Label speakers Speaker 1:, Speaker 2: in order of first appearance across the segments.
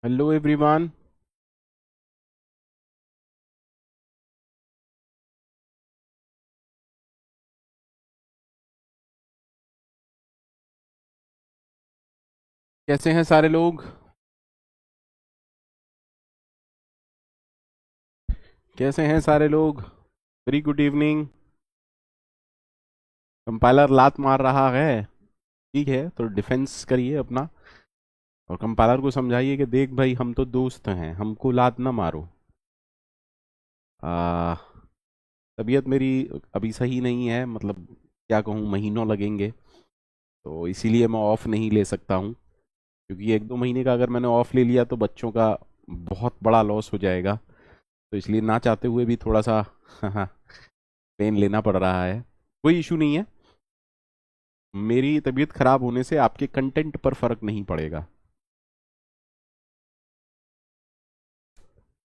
Speaker 1: Hello everyone. कैसे हैं सारे लोग? कैसे हैं सारे लोग? Very good evening. कंपाइलर लात मार रहा है। ठीक है, तो डिफेंस करिए अपना। और कंपाइलर को समझाइए कि देख भाई, हम तो दोस्त हैं, हमको लात ना मारो। आ, तबीयत मेरी अभी सही नहीं है, मतलब क्या कहूँ, महीनों लगेंगे। तो इसीलिए मैं ऑफ नहीं ले सकता हूँ, क्योंकि एक दो महीने का अगर मैंने ऑफ ले लिया तो बच्चों का बहुत बड़ा लॉस हो जाएगा। तो इसलिए ना चाहते हुए भी थोड़ा सा पेन लेना पड़ रहा है। कोई इशू नहीं है। मेरी तबीयत खराब होने से आपके कंटेंट पर फर्क नहीं पड़ेगा।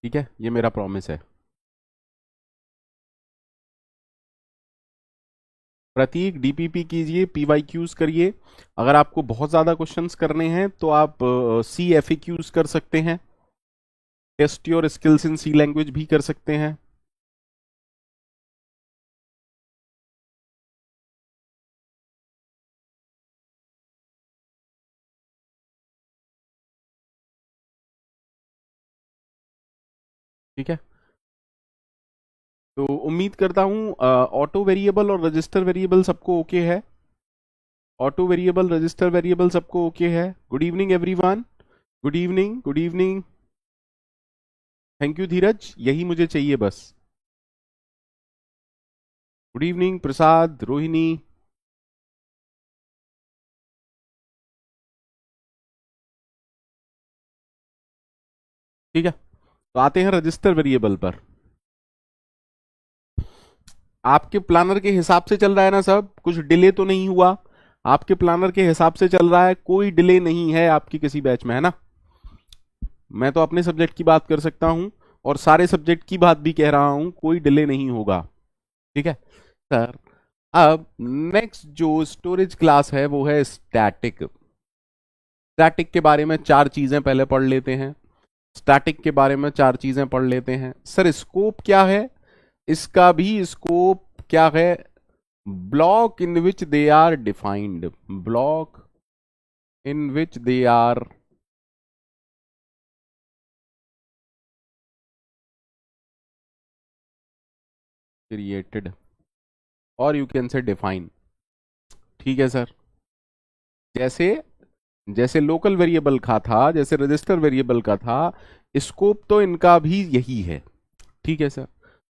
Speaker 1: ठीक है, ये मेरा प्रॉमिस है। प्रतीक डीपीपी कीजिए, पीवाईक्यूज करिए। अगर आपको बहुत ज़्यादा क्वेश्चंस करने हैं तो आप सी एफएक्यूज कर सकते हैं। Test your skills in C language भी कर सकते हैं। ठीक है, तो उम्मीद करता हूँ ऑटो वेरिएबल और रजिस्टर वेरिएबल सबको ओके है। ऑटो वेरिएबल, रजिस्टर वेरिएबल सबको ओके है। Good evening everyone. Good evening, good evening. Thank you Dheeraj, यही मुझे चाहिए बस। Good evening Prasad, Rohini. ठीक है, तो आते हैं रजिस्टर वेरिएबल पर। आपके प्लानर के हिसाब से चल रहा है ना सब कुछ? डिले तो नहीं हुआ? आपके प्लानर के हिसाब से चल रहा है, कोई डिले नहीं है आपकी किसी बैच में, है ना? मैं तो अपने सब्जेक्ट की बात कर सकता हूं और सारे सब्जेक्ट की बात भी कह रहा हूं, कोई डिले नहीं होगा। ठीक है सर। अब नेक्स्ट जो स्टोरेज क्लास है वो है स्टैटिक। स्टैटिक के बारे में चार चीजें पहले पढ़ लेते हैं। स्टैटिक के बारे में चार चीजें पढ़ लेते हैं। सर स्कोप क्या है? इसका भी स्कोप क्या है? Block in which they are defined. Block in which they are created, और यू कैन से डिफाइन। ठीक है सर। जैसे जैसे लोकल वेरिएबल का था, जैसे रजिस्टर वेरिएबल का था, स्कोप तो इनका भी यही है। ठीक है sir.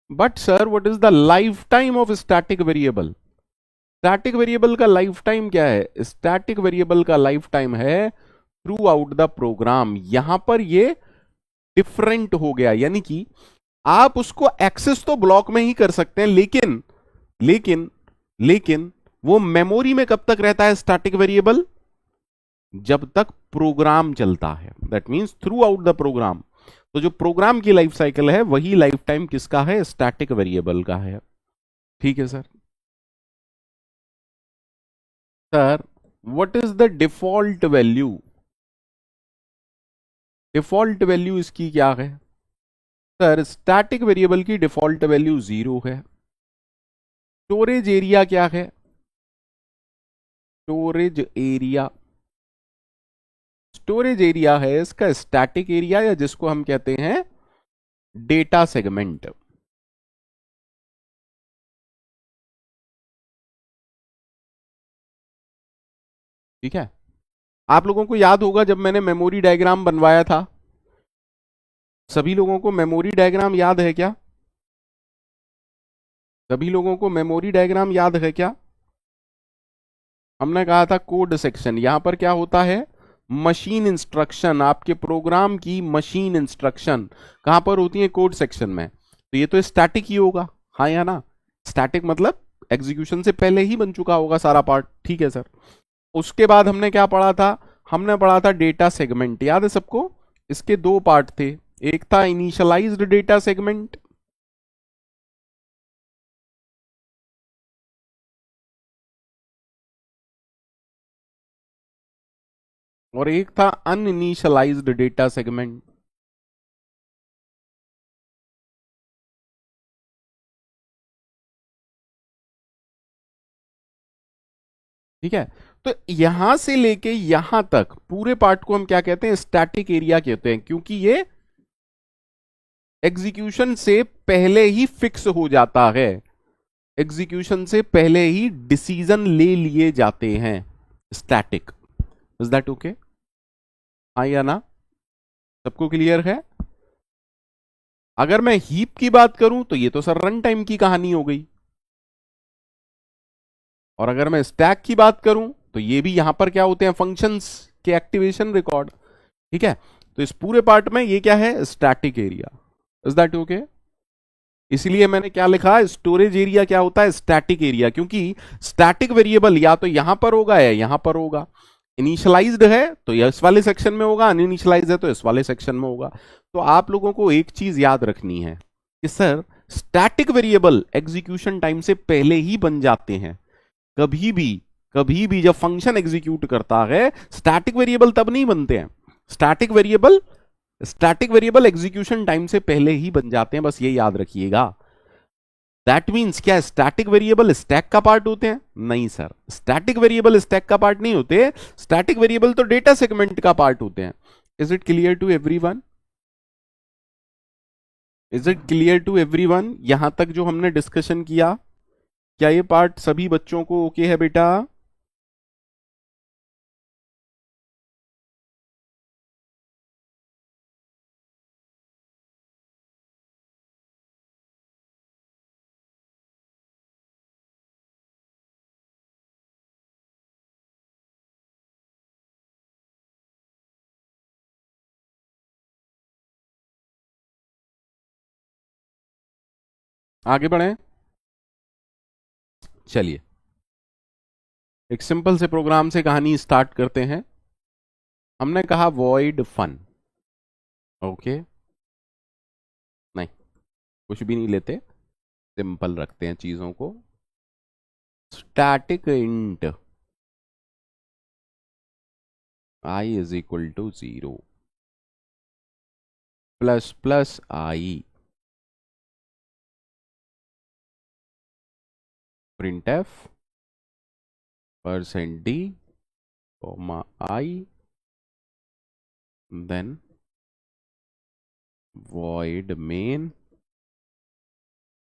Speaker 1: But sir what is the life time of static variable? Static variable का लाइफ टाइम क्या है? स्टैटिक वेरिएबल का लाइफ टाइम है थ्रू आउट द प्रोग्राम। यहां पर ये डिफरेंट हो गया, यानी कि आप उसको एक्सेस तो ब्लॉक में ही कर सकते हैं, लेकिन लेकिन लेकिन वो मेमोरी में कब तक रहता है स्टैटिक वेरिएबल? जब तक प्रोग्राम चलता है, that means throughout the program. तो जो प्रोग्राम की लाइफ साइकिल है वही लाइफ टाइम किसका है? स्टैटिक वेरिएबल का है। ठीक है sir. Sir what is the default value? Default value इसकी क्या है? सर स्टैटिक वेरिएबल की डिफॉल्ट वैल्यू 0 है। स्टोरेज एरिया क्या है? स्टोरेज एरिया, स्टोरेज एरिया है इसका स्टैटिक एरिया, या जिसको हम कहते हैं डेटा सेगमेंट। ठीक है। आप लोगों को याद होगा जब मैंने मेमोरी डायग्राम बनवाया था, सभी लोगों को मेमोरी डायग्राम याद है क्या? सभी लोगों को मेमोरी डायग्राम याद है क्या? हमने कहा था कोड सेक्शन, यहां पर क्या होता है? मशीन इंस्ट्रक्शन, आपके प्रोग्राम की मशीन इंस्ट्रक्शन कहां पर होती है? कोड सेक्शन में। तो ये तो स्टैटिक ही होगा, हाँ या ना? स्टैटिक मतलब एग्जीक्यूशन से पहले ही बन चुका होगा सारा पार्ट। ठीक है सर। उसके बाद हमने क्या पढ़ा था? हमने पढ़ा था डेटा सेगमेंट, याद है सबको? इसके दो पार्ट थे। एक था इनिशियलाइज्ड डेटा सेगमेंट, और एक था अनइनिशियलाइज्ड डेटा सेगमेंट। ठीक है, तो यहां से लेके यहां तक पूरे पार्ट को हम क्या कहते हैं, स्टैटिक एरिया कहते हैं, क्योंकि ये एग्जीक्यूशन से पहले ही फिक्स हो जाता है, एग्जीक्यूशन से पहले ही डिसीजन ले लिए जाते हैं, स्टैटिक। Is that okay? हाँ या ना? सबको क्लियर है? अगर मैं हीप की बात करूं तो ये तो सर रन टाइम की कहानी हो गई, और अगर मैं स्टैक की बात करूं तो ये भी यहां पर क्या होते हैं, फंक्शंस के एक्टिवेशन रिकॉर्ड। ठीक है, तो इस पूरे पार्ट में ये क्या है, static area. Is that okay? इसलिए मैंने क्या लिखा, स्टोरेज एरिया क्या होता है, स्टैटिक एरिया, क्योंकि स्टैटिक वेरिएबल या तो यहां पर होगा या यहां पर होगा। इनिशियलाइज्ड है तो इस वाले सेक्शन में होगा, अनइनिशियलाइज्ड है तो इस वाले सेक्शन में होगा। तो आप लोगों को एक चीज याद रखनी है कि sir static variable execution time से पहले ही बन जाते हैं। कभी भी, कभी भी जब फंक्शन एग्जीक्यूट करता है, स्टैटिक वेरिएबल तब नहीं बनते हैं। स्टैटिक वेरिएबल एग्जीक्यूशन टाइम से पहले ही बन जाते हैं, बस ये याद रखिएगा। दैट मीन्स क्या स्टैटिक वेरिएबल स्टैक का पार्ट होते हैं? नहीं सर, स्टैटिक वेरिएबल स्टैक का पार्ट नहीं होते, स्टैटिक वेरिएबल तो डेटा सेगमेंट का पार्ट होते हैं। Is it clear to everyone? Is it clear to everyone? यहां तक जो हमने डिस्कशन किया, क्या ये पार्ट सभी बच्चों को ओके है बेटा? आगे बढ़े, चलिए एक सिंपल से प्रोग्राम से कहानी स्टार्ट करते हैं। हमने कहा वॉइड फन, ओके? नहीं, कुछ भी नहीं लेते, सिंपल रखते हैं चीजों को। Static int i is equal to 0 plus plus i print f %d comma i then void main.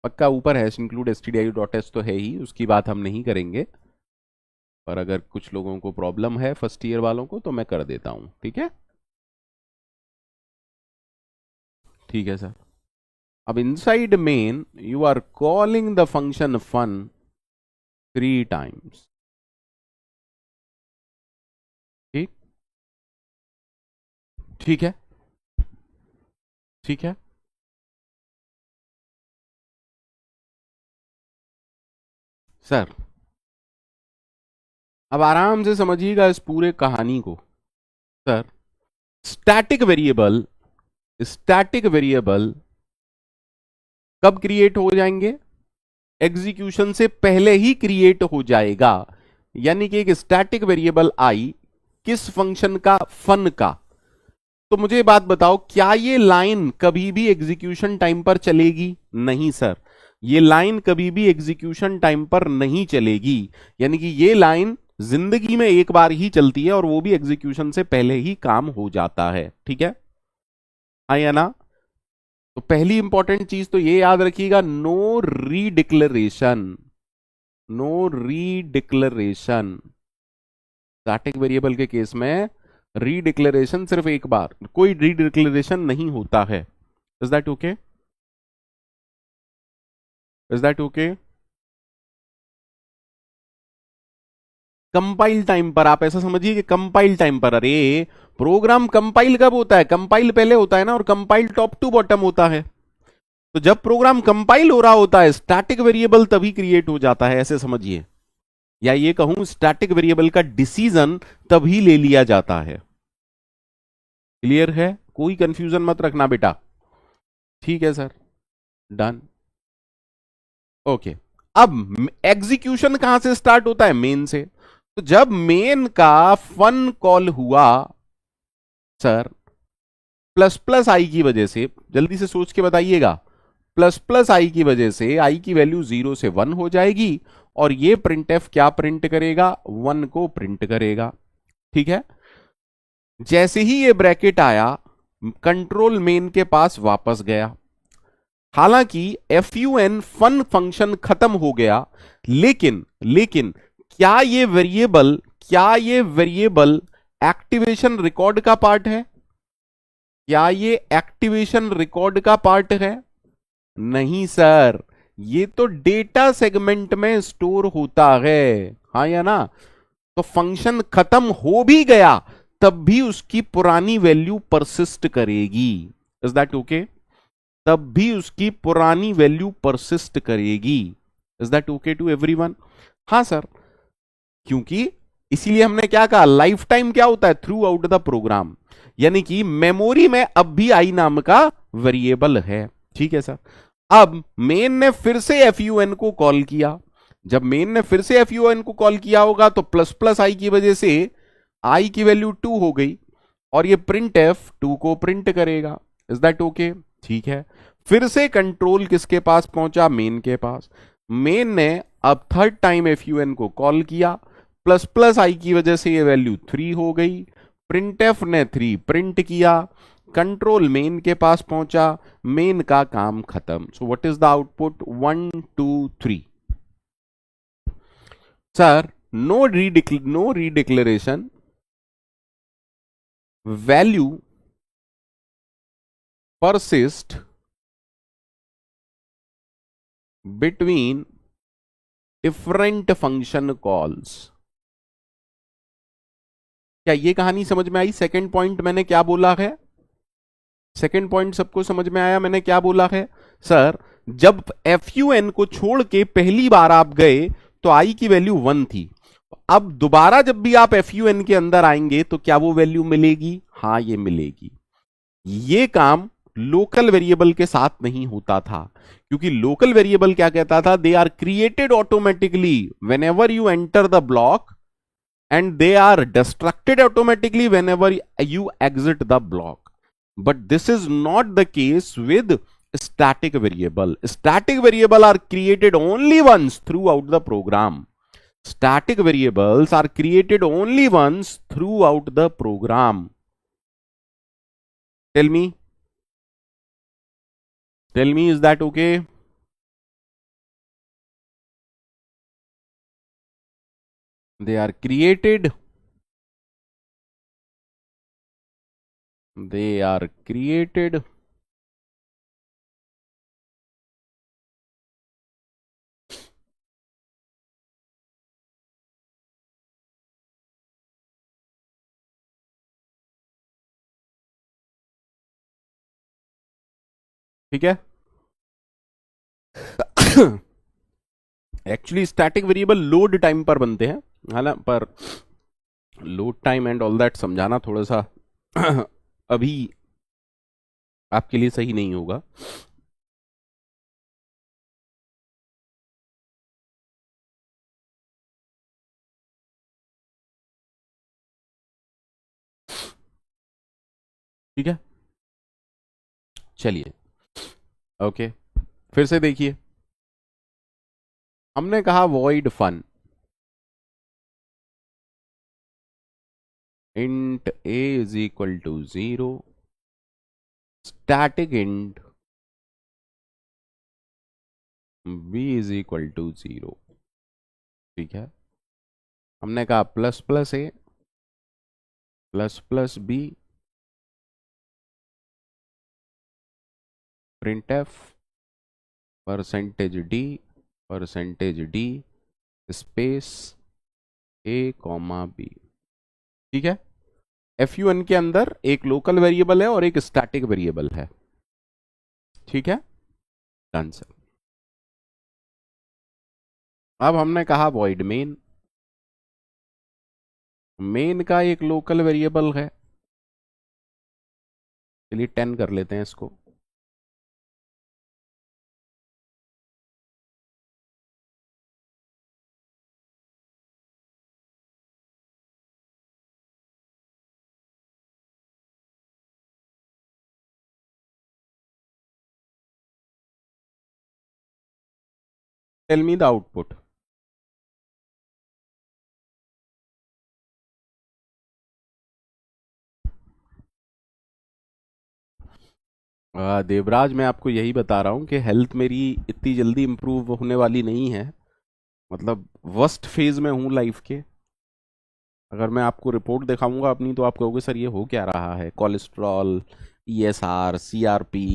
Speaker 1: पक्का ऊपर हैश इंक्लूड stdio.h तो है ही, उसकी बात हम नहीं करेंगे, पर अगर कुछ लोगों को प्रॉब्लम है फर्स्ट ईयर वालों को तो मैं कर देता हूं। ठीक है, ठीक है सर। अब inside main you are calling the function fun 3 times. ठीक, ठीक है, ठीक है सर। अब आराम से समझिएगा इस पूरे कहानी को। सर स्टैटिक वेरिएबल कब क्रिएट हो जाएंगे? एग्जीक्यूशन से पहले ही क्रिएट हो जाएगा। यानी कि एक स्टैटिक वेरिएबल आई किस फंक्शन का, फन का। तो मुझे बात बताओ, क्या ये लाइन कभी भी एग्जीक्यूशन टाइम पर चलेगी? नहीं सर, ये लाइन कभी भी एग्जीक्यूशन टाइम पर नहीं चलेगी। यानी कि ये लाइन जिंदगी में एक बार ही चलती है, और वो भी एग्जीक्यूशन से पहले ही काम हो जाता है। ठीक है, हाँ या ना? तो पहली इंपॉर्टेंट चीज तो ये याद रखिएगा, नो रीडिक्लेरेशन, नो रीडिक्लेरेशन। स्टैटिक वेरिएबल के केस में रीडिक्लेरेशन सिर्फ एक बार, कोई रीडिक्लेरेशन नहीं होता है। Is that okay? Is that okay? Compile time पर आप ऐसा समझिए कि कंपाइल टाइम पर, अरे प्रोग्राम कंपाइल कब होता है? कंपाइल पहले होता है ना, और कंपाइल टॉप टू बॉटम होता है। तो जब प्रोग्राम कंपाइल हो रहा होता है, स्टैटिक वेरिएबल तभी क्रिएट हो जाता है, ऐसे समझिए। या ये कहूं, स्टैटिक वेरिएबल का डिसीजन तभी ले लिया जाता है। क्लियर है? कोई कंफ्यूजन मत रखना बेटा। ठीक है सर, डन, ओके। अब एग्जीक्यूशन कहां से स्टार्ट होता है? मेन से। तो जब मेन का फन कॉल हुआ सर, प्लस प्लस आई की वजह से, जल्दी से सोच के बताइएगा, प्लस प्लस आई की वजह से आई की वैल्यू 0 से 1 हो जाएगी और ये प्रिंट एफ क्या प्रिंट करेगा, 1 को प्रिंट करेगा। ठीक है। जैसे ही ये ब्रैकेट आया, कंट्रोल मेन के पास वापस गया। हालांकि fun फन फंक्शन खत्म हो गया, लेकिन लेकिन क्या ये वेरिएबल एक्टिवेशन रिकॉर्ड का पार्ट है? क्या ये एक्टिवेशन रिकॉर्ड का पार्ट है? नहीं सर, ये तो डेटा सेगमेंट में स्टोर होता है। हाँ या ना? तो फंक्शन खत्म हो भी गया तब भी उसकी पुरानी वैल्यू परसिस्ट करेगी। Is that okay? तब भी उसकी पुरानी वैल्यू परसिस्ट करेगी। Is that okay to everyone? हाँ सर, क्योंकि इसीलिए हमने क्या कहा, लाइफ टाइम क्या होता है, थ्रू आउट द प्रोग्राम, यानी कि मेमोरी में अब भी आई नाम का वेरिएबल है। ठीक है सर। अब मेन ने फिर से एफ को कॉल किया। जब मेन ने फिर से एफ को कॉल किया होगा तो प्लस प्लस आई की वजह से आई की वैल्यू 2 हो गई और ये प्रिंट एफ 2 को प्रिंट करेगा। Is that okay? ठीक है। फिर से कंट्रोल किसके पास पहुंचा, मेन के पास। मेन ने अब थर्ड टाइम एफ को कॉल किया, प्लस प्लस आई की वजह से ये वैल्यू 3 हो गई, प्रिंट एफ ने 3 प्रिंट किया, कंट्रोल मेन के पास पहुंचा, मेन का काम खत्म। So what is the output, 1 2 3। Sir, no redeclaration, value persist between different function calls। क्या ये कहानी समझ में आई? सेकंड पॉइंट मैंने क्या बोला है? सेकंड पॉइंट सबको समझ में आया मैंने क्या बोला है? सर, जब fun को छोड़ के पहली बार आप गए तो आई की वैल्यू 1 थी। अब दोबारा जब भी आप fun के अंदर आएंगे तो क्या वो वैल्यू मिलेगी? हाँ, ये मिलेगी। ये काम लोकल वेरिएबल के साथ नहीं होता था, क्योंकि लोकल वेरिएबल क्या कहता था, they are created automatically whenever you enter the block and they are destructed automatically whenever you exit the block. But this is not the case with static variable. Static variable are created only once throughout the program. Static variables are created only once throughout the program. Tell me, is that okay? They are created, they are created ठीक है। Actually static variable load time पर बनते हैं, हालांकि पर load time and all that समझाना थोड़ा सा अभी आपके लिए सही नहीं होगा। ठीक है, चलिए ओके, फिर से देखिए। हमने कहा void fun int a is equal to 0, static int b is equal to 0। ठीक है। हमने कहा plus plus A plus plus B printf percentage D space A comma B. ठीक है। fun के अंदर एक लोकल वेरिएबल है और एक स्टैटिक वेरिएबल है। ठीक है, डन सर। अब हमने कहा वॉइड मेन, मेन का एक लोकल वेरिएबल है, चलिए 10 कर लेते हैं इसको। Tell me the output. Devraj, मैं आपको यही बता रहा हूँ कि हेल्थ मेरी इतनी जल्दी इंप्रूव होने वाली नहीं है। मतलब वर्स्ट फेज में हूँ लाइफ के। अगर मैं आपको रिपोर्ट दिखाऊंगा अपनी तो आप कहोगे सर ये हो क्या रहा है, कोलेस्ट्रॉल, ईएसआर, सीआरपी,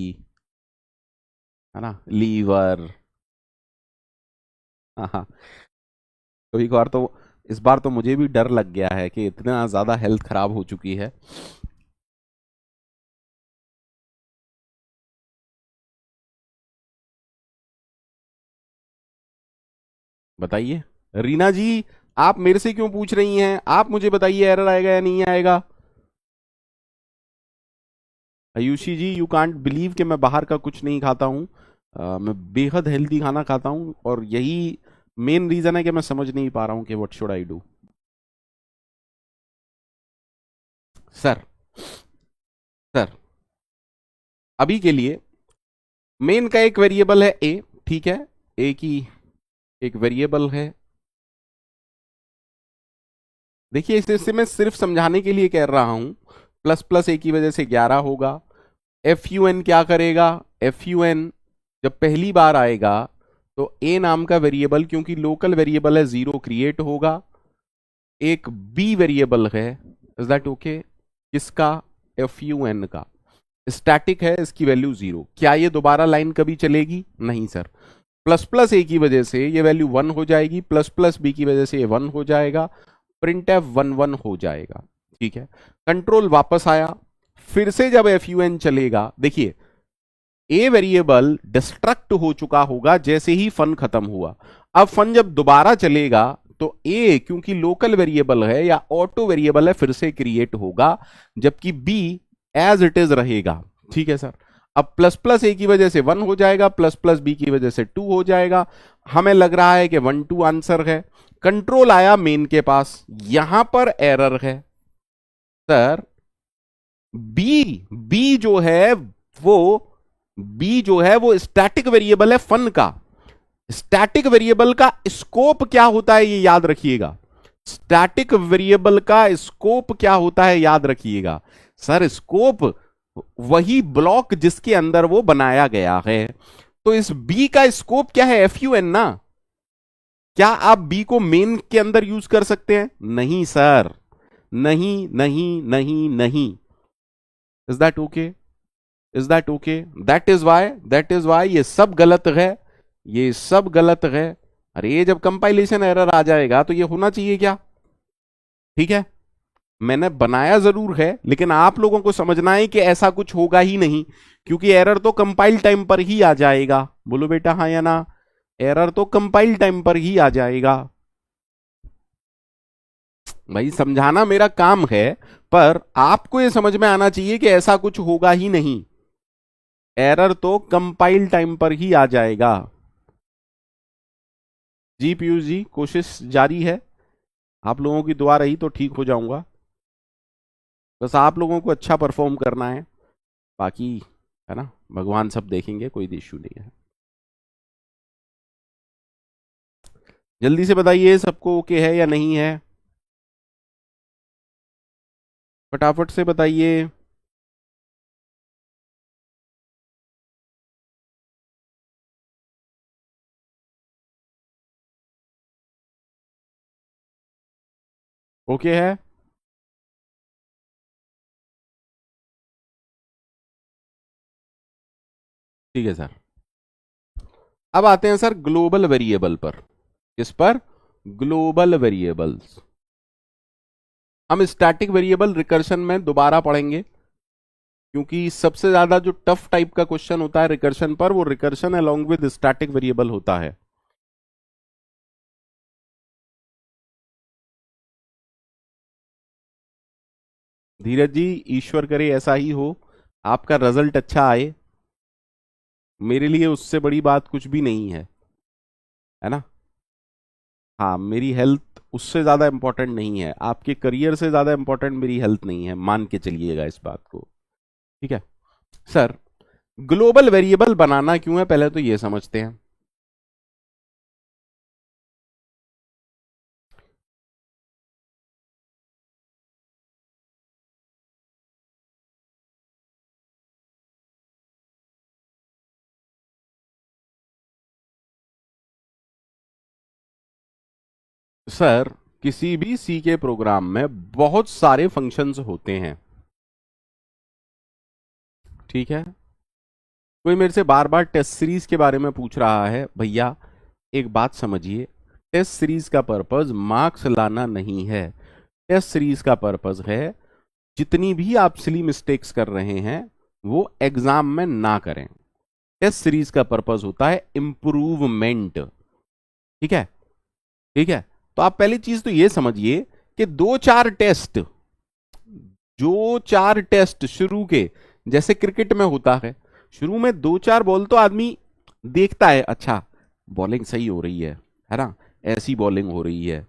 Speaker 1: है ना, लीवर। हाँ हाँ। तो एक बार तो, इस बार तो मुझे भी डर लग गया है कि इतना ज्यादा हेल्थ खराब हो चुकी है। बताइए रीना जी, आप मेरे से क्यों पूछ रही हैं? आप मुझे बताइए एरर आएगा या नहीं आएगा। आयुषी जी, यू कांट बिलीव कि मैं बाहर का कुछ नहीं खाता हूँ। मैं बेहद हेल्दी खाना खाता हूँ और यही मेन रीजन है कि मैं समझ नहीं पा रहा हूँ कि what should I do. Sir, sir अभी के लिए मेन का एक वेरिएबल है ए, ठीक है, ए की एक वेरिएबल है। देखिए इसे मैं सिर्फ समझाने के लिए कह रहा हूं। प्लस प्लस ए की वजह से 11 होगा। एफ यू एन क्या करेगा? एफ यू एन जब पहली बार आएगा तो ए नाम का वेरिएबल, क्योंकि लोकल वेरिएबल है, 0 क्रिएट होगा। एक बी वेरिएबल है, इज दैट ओके? किसका? एफ यू एन का। स्टैटिक है, इसकी वैल्यू 0। क्या ये दोबारा लाइन कभी चलेगी? नहीं सर। प्लस प्लस ए की वजह से ये वैल्यू 1 हो जाएगी, प्लस प्लस बी की वजह से ये 1 हो जाएगा, प्रिंट एफ 1 1 हो जाएगा। ठीक है, कंट्रोल वापस आया। फिर से जब एफ यू एन चलेगा, देखिए ए वेरिएबल डिस्ट्रक्ट हो चुका होगा जैसे ही फन खत्म हुआ। अब फन जब दोबारा चलेगा तो ए, क्योंकि लोकल वेरिएबल है या ऑटो वेरिएबल है, फिर से क्रिएट होगा, जबकि बी एज इट इज रहेगा। ठीक है सर। अब प्लस प्लस ए की वजह से 1 हो जाएगा, प्लस प्लस बी की वजह से 2 हो जाएगा। हमें लग रहा है कि 1 2 आंसर है। कंट्रोल आया मेन के पास, यहां पर एरर है सर। बी बी जो है वो बी जो है वो स्टैटिक वेरिएबल है फन का। स्टैटिक वेरिएबल का स्कोप क्या होता है ये याद रखिएगा। स्टैटिक वेरिएबल का स्कोप क्या होता है याद रखिएगा। सर स्कोप वही ब्लॉक जिसके अंदर वो बनाया गया है। तो इस बी का स्कोप क्या है? एफ यू एन ना। क्या आप बी को मेन के अंदर यूज कर सकते हैं? नहीं सर, नहीं नहीं नहीं नहीं। Is that okay? Is that okay? That is why ये सब गलत है। ये सब गलत है। अरे ये जब कंपाइलेशन एरर आ जाएगा तो ये होना चाहिए क्या? ठीक है, मैंने बनाया जरूर है लेकिन आप लोगों को समझना है कि ऐसा कुछ होगा ही नहीं, क्योंकि एरर तो कंपाइल टाइम पर ही आ जाएगा। बोलो बेटा हाँ या ना? एरर तो कंपाइल टाइम पर ही आ जाएगा। भाई समझाना मेरा काम है, पर आपको यह समझ में आना चाहिए कि ऐसा कुछ होगा ही नहीं। एरर तो कंपाइल टाइम पर ही आ जाएगा। जी पीयूष जी, कोशिश जारी है। आप लोगों की दुआ रही तो ठीक हो जाऊंगा। बस आप लोगों को अच्छा परफॉर्म करना है, बाकी है ना, भगवान सब देखेंगे, कोई इशू नहीं है। जल्दी से बताइए सबको ओके है या नहीं है? फटाफट से बताइए। ओके है? ठीक है सर। अब आते हैं सर ग्लोबल वेरिएबल पर। किस पर? Global variables. हम स्टैटिक वेरिएबल रिकर्शन में दोबारा पढ़ेंगे, क्योंकि सबसे ज्यादा जो टफ टाइप का क्वेश्चन होता है रिकर्शन पर, वो recursion along with static variable होता है। धीरज जी, ईश्वर करे ऐसा ही हो, आपका रिजल्ट अच्छा आए। मेरे लिए उससे बड़ी बात कुछ भी नहीं है ना। हाँ, मेरी हेल्थ उससे ज्यादा इंपॉर्टेंट नहीं है, आपके करियर से ज्यादा इंपॉर्टेंट मेरी हेल्थ नहीं है, मान के चलिएगा इस बात को। ठीक है सर। ग्लोबल वेरिएबल बनाना क्यों है पहले तो ये समझते हैं। सर किसी भी सी के प्रोग्राम में बहुत सारे फंक्शंस होते हैं, ठीक है। कोई मेरे से बार बार टेस्ट सीरीज के बारे में पूछ रहा है, भैया एक बात समझिए, टेस्ट सीरीज का पर्पस मार्क्स लाना नहीं है। टेस्ट सीरीज का पर्पस है जितनी भी आप सिली मिस्टेक्स कर रहे हैं वो एग्जाम में ना करें। टेस्ट सीरीज का पर्पस होता है इंप्रूवमेंट, ठीक है। ठीक है, तो आप पहली चीज तो ये समझिए कि दो चार टेस्ट, जो चार टेस्ट शुरू के, जैसे क्रिकेट में होता है, शुरू में दो चार बॉल तो आदमी देखता है, अच्छा बॉलिंग सही हो रही है ना, ऐसी बॉलिंग हो रही है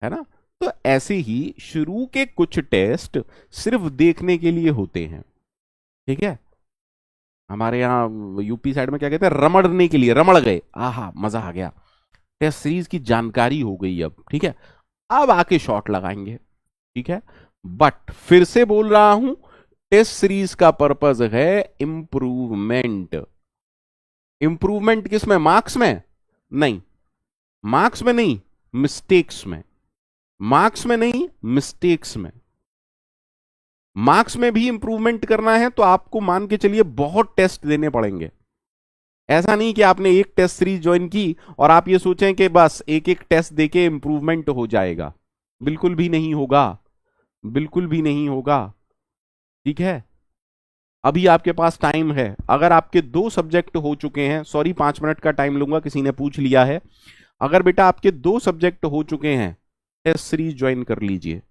Speaker 1: ना। तो ऐसे ही शुरू के कुछ टेस्ट सिर्फ देखने के लिए होते हैं, ठीक है। हमारे यहाँ यूपी साइड में क्या कहते हैं, रमड़ने के लिए, रमड़ गए, आहा मजा आ गया, टेस्ट सीरीज की जानकारी हो गई अब, ठीक है। अब आके शॉट लगाएंगे, ठीक है। बट फिर से बोल रहा हूं, टेस्ट सीरीज का पर्पस है इंप्रूवमेंट। इंप्रूवमेंट किस में, मार्क्स में नहीं, मार्क्स में नहीं, मिस्टेक्स में, मार्क्स में नहीं, मिस्टेक्स में। मार्क्स में भी इंप्रूवमेंट करना है तो आपको मान के चलिए बहुत टेस्ट देने पड़ेंगे। ऐसा नहीं कि आपने एक टेस्ट सीरीज ज्वाइन की और आप ये सोचें कि बस एक एक टेस्ट देके इंप्रूवमेंट हो जाएगा, बिल्कुल भी नहीं होगा, बिल्कुल भी नहीं होगा, ठीक है। अभी आपके पास टाइम है, अगर आपके दो सब्जेक्ट हो चुके हैं, सॉरी 5 मिनट का टाइम लूंगा, किसी ने पूछ लिया है, अगर बेटा आपके दो सब्जेक्ट हो चुके हैं, टेस्ट सीरीज ज्वाइन कर लीजिए।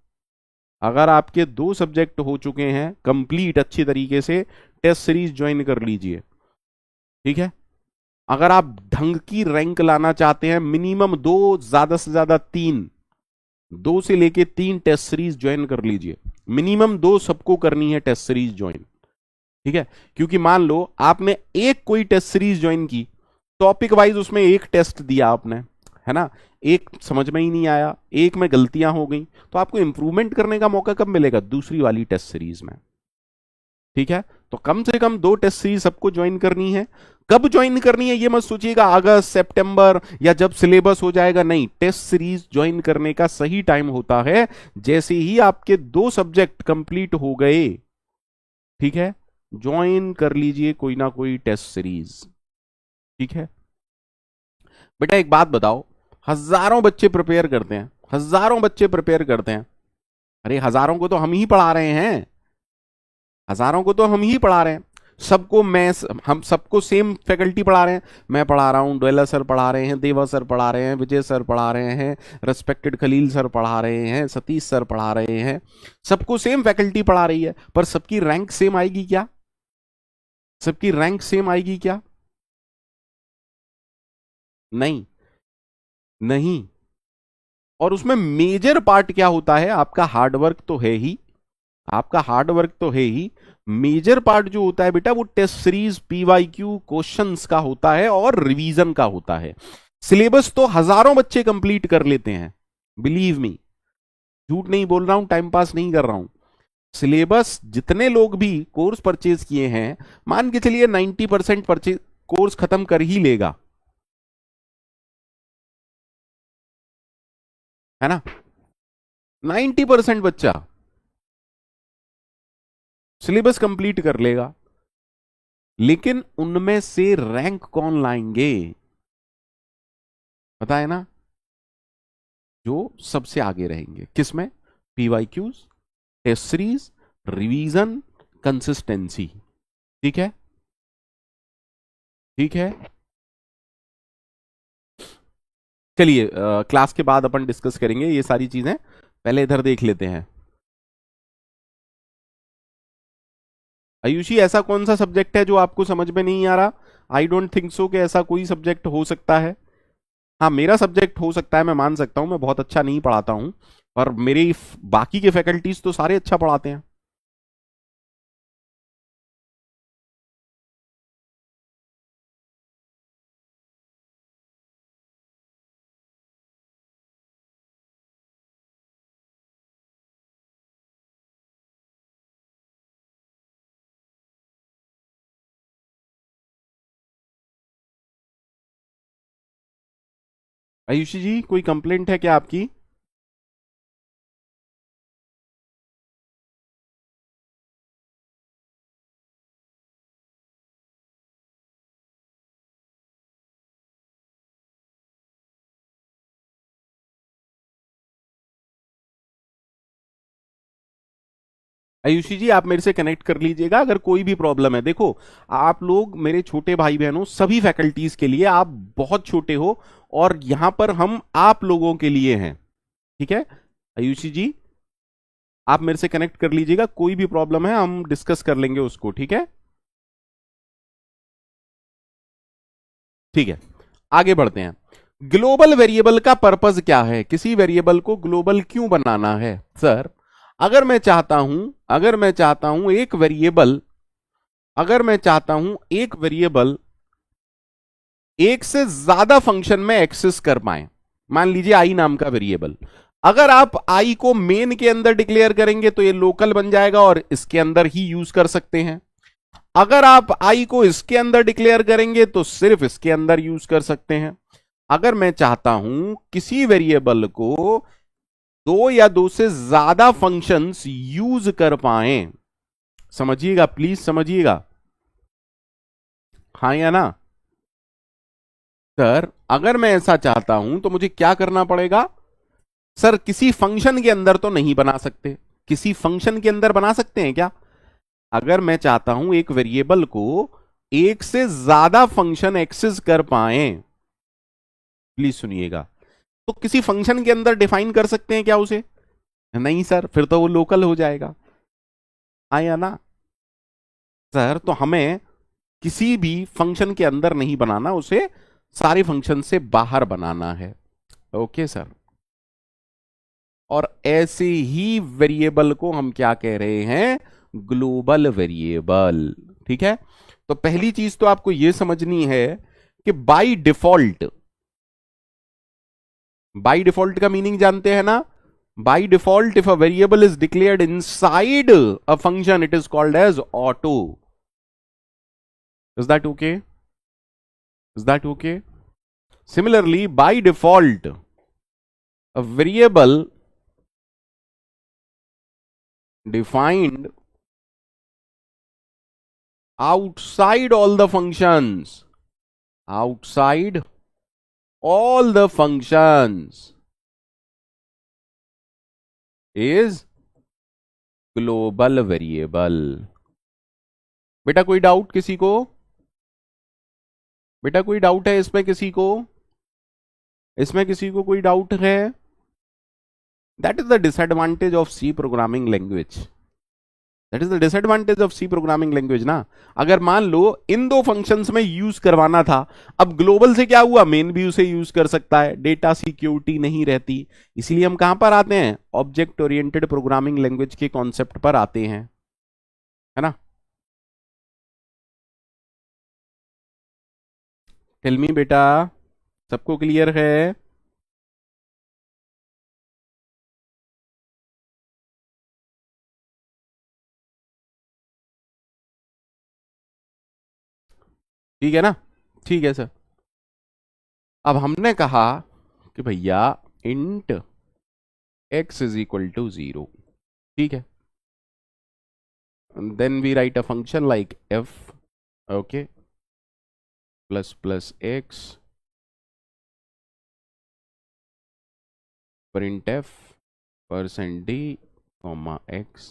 Speaker 1: अगर आपके दो सब्जेक्ट हो चुके हैं कंप्लीट अच्छी तरीके से, टेस्ट सीरीज ज्वाइन कर लीजिए, ठीक है। अगर आप ढंग की रैंक लाना चाहते हैं, मिनिमम दो, ज्यादा से ज्यादा तीन, दो से लेके तीन टेस्ट सीरीज ज्वाइन कर लीजिए, मिनिमम दो सबको करनी है टेस्ट सीरीज ज्वाइन, ठीक है। क्योंकि मान लो आपने एक कोई टेस्ट सीरीज ज्वाइन की, टॉपिक वाइज उसमें एक टेस्ट दिया आपने, है ना, एक समझ में ही नहीं आया, एक में गलतियां हो गई, तो आपको इंप्रूवमेंट करने का मौका कब मिलेगा, दूसरी वाली टेस्ट सीरीज में, ठीक है। तो कम से कम दो टेस्ट सीरीज सबको ज्वाइन करनी है। कब ज्वाइन करनी है ये मत सोचिएगा अगस्त सितंबर या जब सिलेबस हो जाएगा, नहीं, टेस्ट सीरीज ज्वाइन करने का सही टाइम होता है जैसे ही आपके दो सब्जेक्ट कंप्लीट हो गए, ठीक है, ज्वाइन कर लीजिए कोई ना कोई टेस्ट सीरीज, ठीक है। बेटा एक बात बताओ, हजारों बच्चे प्रिपेयर करते हैं, हजारों बच्चे प्रिपेयर करते हैं, अरे हजारों को तो हम ही पढ़ा रहे हैं, हजारों को तो हम ही पढ़ा रहे हैं, सबको मैं, हम सबको सेम फैकल्टी पढ़ा रहे हैं, मैं पढ़ा रहा हूँ, डोयला सर पढ़ा रहे हैं, देवा सर पढ़ा रहे हैं, विजय सर पढ़ा रहे हैं, रेस्पेक्टेड खलील सर पढ़ा रहे हैं, सतीश सर पढ़ा रहे हैं, सबको सेम फैकल्टी पढ़ा रही है, पर सबकी रैंक सेम आएगी क्या, सबकी रैंक सेम आएगी क्या, नहीं, नहीं। और उसमें मेजर पार्ट क्या होता है, आपका हार्डवर्क तो है ही, आपका हार्डवर्क तो है ही, मेजर पार्ट जो होता है बेटा वो टेस्ट सीरीज, पीवाईक्यू क्वेश्चंस का होता है और रिवीजन का होता है। सिलेबस तो हजारों बच्चे कंप्लीट कर लेते हैं, बिलीव मी, झूठ नहीं बोल रहा हूं, टाइम पास नहीं कर रहा हूं। सिलेबस जितने लोग भी कोर्स परचेज किए हैं, मान के चलिए 90% परचेज कोर्स खत्म कर ही लेगा, है ना, 90% बच्चा सिलेबस कंप्लीट कर लेगा, लेकिन उनमें से रैंक कौन लाएंगे, पता है ना, जो सबसे आगे रहेंगे किसमें, PYQs, test series, revision, consistency, ठीक है, ठीक है। चलिए क्लास के बाद अपन डिस्कस करेंगे ये सारी चीजें, पहले इधर देख लेते हैं। आयुषी ऐसा कौन सा सब्जेक्ट है जो आपको समझ में नहीं आ रहा, आई डोंट थिंक सो कि ऐसा कोई सब्जेक्ट हो सकता है। हाँ मेरा सब्जेक्ट हो सकता है, मैं मान सकता हूँ, मैं बहुत अच्छा नहीं पढ़ाता हूँ, पर मेरे बाकी के फैकल्टीज तो सारे अच्छा पढ़ाते हैं। आयुषी जी कोई कंप्लेंट है क्या आपकी? आयुषी जी आप मेरे से कनेक्ट कर लीजिएगा अगर कोई भी प्रॉब्लम है। देखो आप लोग मेरे छोटे भाई बहनों, सभी फैकल्टीज के लिए आप बहुत छोटे हो और यहां पर हम आप लोगों के लिए हैं। ठीक है आयुषी जी, आप मेरे से कनेक्ट कर लीजिएगा, कोई भी प्रॉब्लम है हम डिस्कस कर लेंगे उसको। ठीक है ठीक है, आगे बढ़ते हैं। ग्लोबल वेरिएबल का पर्पस क्या है? किसी वेरिएबल को ग्लोबल क्यों बनाना है? सर अगर मैं चाहता हूं एक वेरिएबल, अगर मैं चाहता हूं एक वेरिएबल एक से ज्यादा फंक्शन में एक्सेस कर पाए, मान लीजिए आई नाम का वेरिएबल, अगर आप आई को मेन के अंदर डिक्लेयर करेंगे तो ये लोकल बन जाएगा और इसके अंदर ही यूज कर सकते हैं। अगर आप आई को इसके अंदर डिक्लेयर करेंगे तो सिर्फ इसके अंदर यूज कर सकते हैं। अगर मैं चाहता हूं किसी वेरिएबल को दो या दो से ज्यादा फंक्शंस यूज कर पाए, समझिएगा प्लीज समझिएगा, हाँ या ना? सर अगर मैं ऐसा चाहता हूं तो मुझे क्या करना पड़ेगा? सर किसी फंक्शन के अंदर तो नहीं बना सकते, किसी फंक्शन के अंदर बना सकते हैं क्या? अगर मैं चाहता हूं एक वेरिएबल को एक से ज्यादा फंक्शन एक्सेस कर पाए, प्लीज सुनिएगा, तो किसी फंक्शन के अंदर डिफाइन कर सकते हैं क्या उसे? नहीं सर, फिर तो वो लोकल हो जाएगा, आया ना? सर तो हमें किसी भी फंक्शन के अंदर नहीं बनाना, उसे सारे फंक्शन से बाहर बनाना है। ओके सर, और ऐसे ही वेरिएबल को हम क्या कह रहे हैं? Global variable. ठीक है, तो पहली चीज तो आपको यह समझनी है कि बाय डिफॉल्ट का मीनिंग जानते हैं ना? By default if a variable is declared inside a function it is called as auto. Is that okay? Is that okay? Similarly by default a variable defined outside all the functions, outside all the functions is global variable। बेटा कोई doubt किसी को? बेटा कोई doubt है इसमें किसी को? इसमें किसी को कोई डाउट है? That is the disadvantage of C programming language, that is the disadvantage of C programming language ना। अगर मान लो इन दो फंक्शंस में यूज करवाना था, अब ग्लोबल से क्या हुआ? मेन भी उसे यूज कर सकता है, डेटा सिक्योरिटी नहीं रहती। इसलिए हम कहां पर आते हैं? ऑब्जेक्ट ओरिएंटेड प्रोग्रामिंग लैंग्वेज के कॉन्सेप्ट पर आते हैं, है ना? टेल मी बेटा, सबको क्लियर है? ठीक है ना? ठीक है सर, अब हमने कहा कि भैया int x is equal to 0, ठीक है, then we write a function like f, okay, plus plus x print f percent d comma x।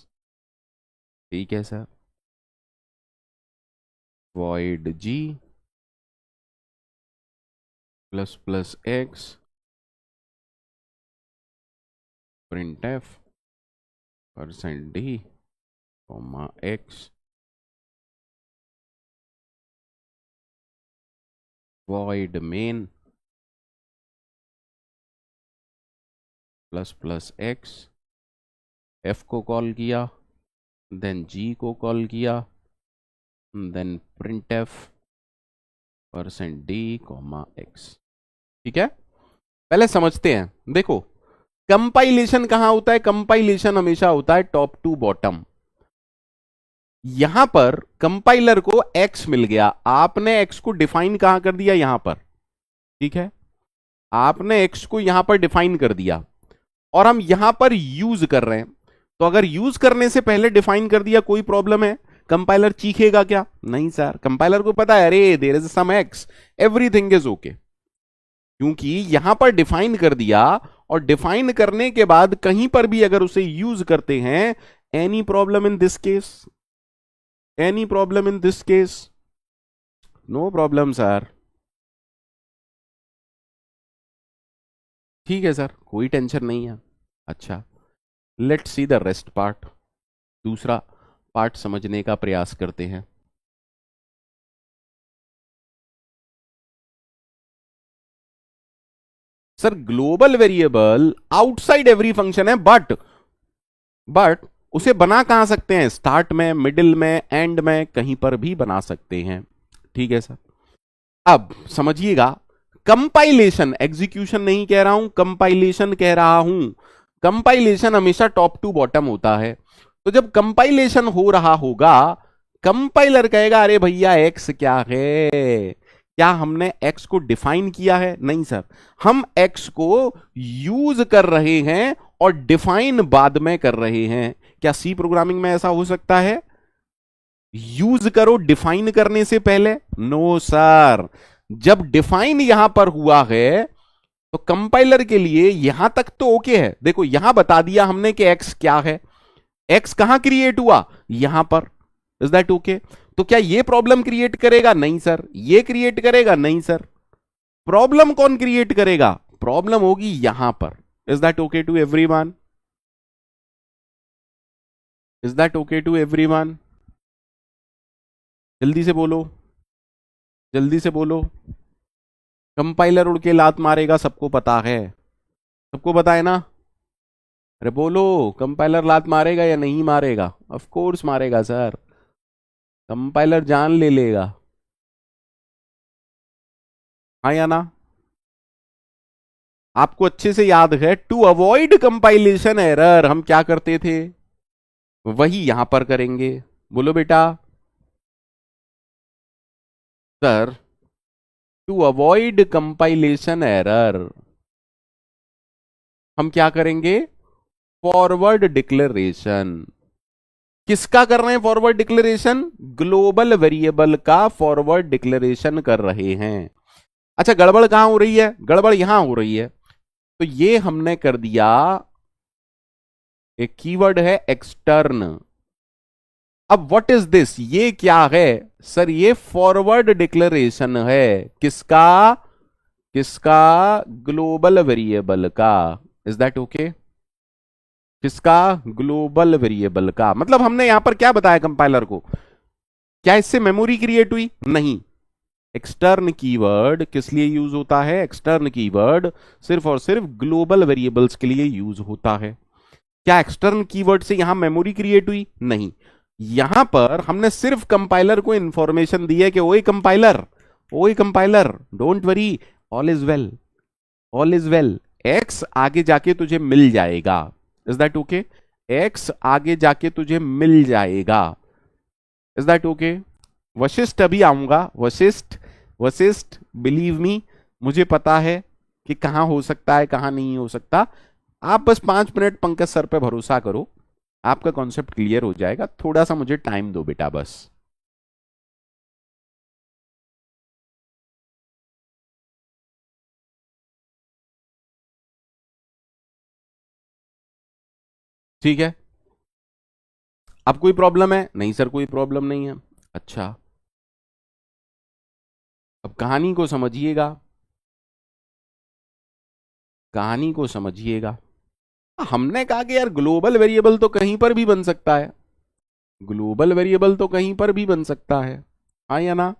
Speaker 1: ठीक है sir, void g plus plus x print f percent d comma x, void main plus plus x, f को call किया, then g को call किया, then print f percent d comma x। ठीक है, पहले समझते हैं। देखो कंपाइलेशन कहां होता है? कंपाइलेशन हमेशा होता है टॉप टू बॉटम। यहां पर कंपाइलर को x मिल गया, आपने x को डिफाइन कहां कर दिया? यहां पर, ठीक है। आपने एक्स को यहां पर डिफाइन कर दिया और हम यहां पर यूज कर रहे हैं, तो अगर यूज करने से पहले डिफाइन कर दिया कोई प्रॉब्लम है? कंपाइलर चीखेगा क्या? नहीं सर, कंपाइलर को पता है अरे there is some x, everything is okay, क्योंकि यहां पर डिफाइन कर दिया और डिफाइन करने के बाद कहीं पर भी अगर उसे यूज करते हैं, any problem in this case, any problem in this case, no problem sir. ठीक है सर, कोई टेंशन नहीं है। अच्छा, let's see the rest part, दूसरा पार्ट समझने का प्रयास करते हैं। Sir global variable outside every function है, बट उसे बना कहां सकते हैं? स्टार्ट में, मिडिल में, एंड में, कहीं पर भी बना सकते हैं। ठीक है सर, अब समझिएगा, कंपाइलेशन, एग्जीक्यूशन नहीं कह रहा हूं, कंपाइलेशन कह रहा हूं। कंपाइलेशन हमेशा टॉप टू बॉटम होता है, तो जब कंपाइलेशन हो रहा होगा, कंपाइलर कहेगा अरे भैया एक्स क्या है, क्या हमने एक्स को डिफाइन किया है? नहीं सर, हम एक्स को यूज कर रहे हैं और डिफाइन बाद में कर रहे हैं। क्या सी प्रोग्रामिंग में ऐसा हो सकता है? यूज करो डिफाइन करने से पहले? नो सर, जब डिफाइन यहां पर हुआ है तो कंपाइलर के लिए यहां तक तो ओके है। देखो यहां बता दिया हमने कि एक्स क्या है, एक्स कहां क्रिएट हुआ? यहां पर। Is that okay? तो क्या ये प्रॉब्लम क्रिएट करेगा? नहीं सर। ये क्रिएट करेगा? नहीं सर। प्रॉब्लम कौन क्रिएट करेगा? प्रॉब्लम होगी यहां पर। Is that okay to everyone? Is that okay to everyone? जल्दी से बोलो, जल्दी से बोलो। कंपाइलर उड़ के लात मारेगा, सबको पता है, सबको पता है ना? अरे बोलो, कंपाइलर लात मारेगा या नहीं मारेगा? ऑफ कोर्स मारेगा सर, कंपाइलर जान ले लेगा। हाँ या ना? आपको अच्छे से याद है, टू अवॉइड कंपाइलेशन एरर हम क्या करते थे? वही यहां पर करेंगे। बोलो बेटा। Sir to avoid compilation error हम क्या करेंगे? Forward declaration. किसका कर रहे हैं फॉरवर्ड डिक्लेरेशन? ग्लोबल वेरिएबल का फॉरवर्ड डिक्लेरेशन कर रहे हैं। अच्छा, गड़बड़ कहां हो रही है? गड़बड़ यहां हो रही है। तो ये हमने कर दिया, एक कीवर्ड है एक्सटर्न। अब व्हाट इज दिस? ये क्या है? सर ये फॉरवर्ड डिक्लेरेशन है। किसका? किसका? ग्लोबल वेरिएबल का। Is that okay? किसका? ग्लोबल वेरिएबल का। मतलब हमने यहां पर क्या बताया कंपाइलर को? क्या इससे मेमोरी क्रिएट हुई? नहीं। एक्सटर्न कीवर्ड किस लिए यूज होता है? एक्सटर्न कीवर्ड सिर्फ और सिर्फ ग्लोबल वेरिएबल्स के लिए यूज होता है। क्या एक्सटर्न कीवर्ड से यहां मेमोरी क्रिएट हुई? नहीं। यहां पर हमने सिर्फ कंपाइलर को इंफॉर्मेशन दी है कि ओए कंपाइलर, ओए compiler, don't worry, all is well, all is well, x आगे जाके तुझे मिल जाएगा। Is that okay? एक्स आगे जाके तुझे मिल जाएगा। Is that okay? वशिष्ठ अभी आऊंगा। वशिष्ठ, वशिष्ठ बिलीव मी, मुझे पता है कि कहां हो सकता है कहां नहीं हो सकता। आप बस 5 मिनट पंकज सर पे भरोसा करो, आपका कॉन्सेप्ट क्लियर हो जाएगा। थोड़ा सा मुझे टाइम दो बेटा बस। ठीक है, अब कोई प्रॉब्लम है? नहीं सर, कोई प्रॉब्लम नहीं है। अच्छा, अब कहानी को समझिएगा, कहानी को समझिएगा। हमने कहा कि यार ग्लोबल वेरिएबल तो कहीं पर भी बन सकता है, ग्लोबल वेरिएबल तो कहीं पर भी बन सकता है। हाँ या ना?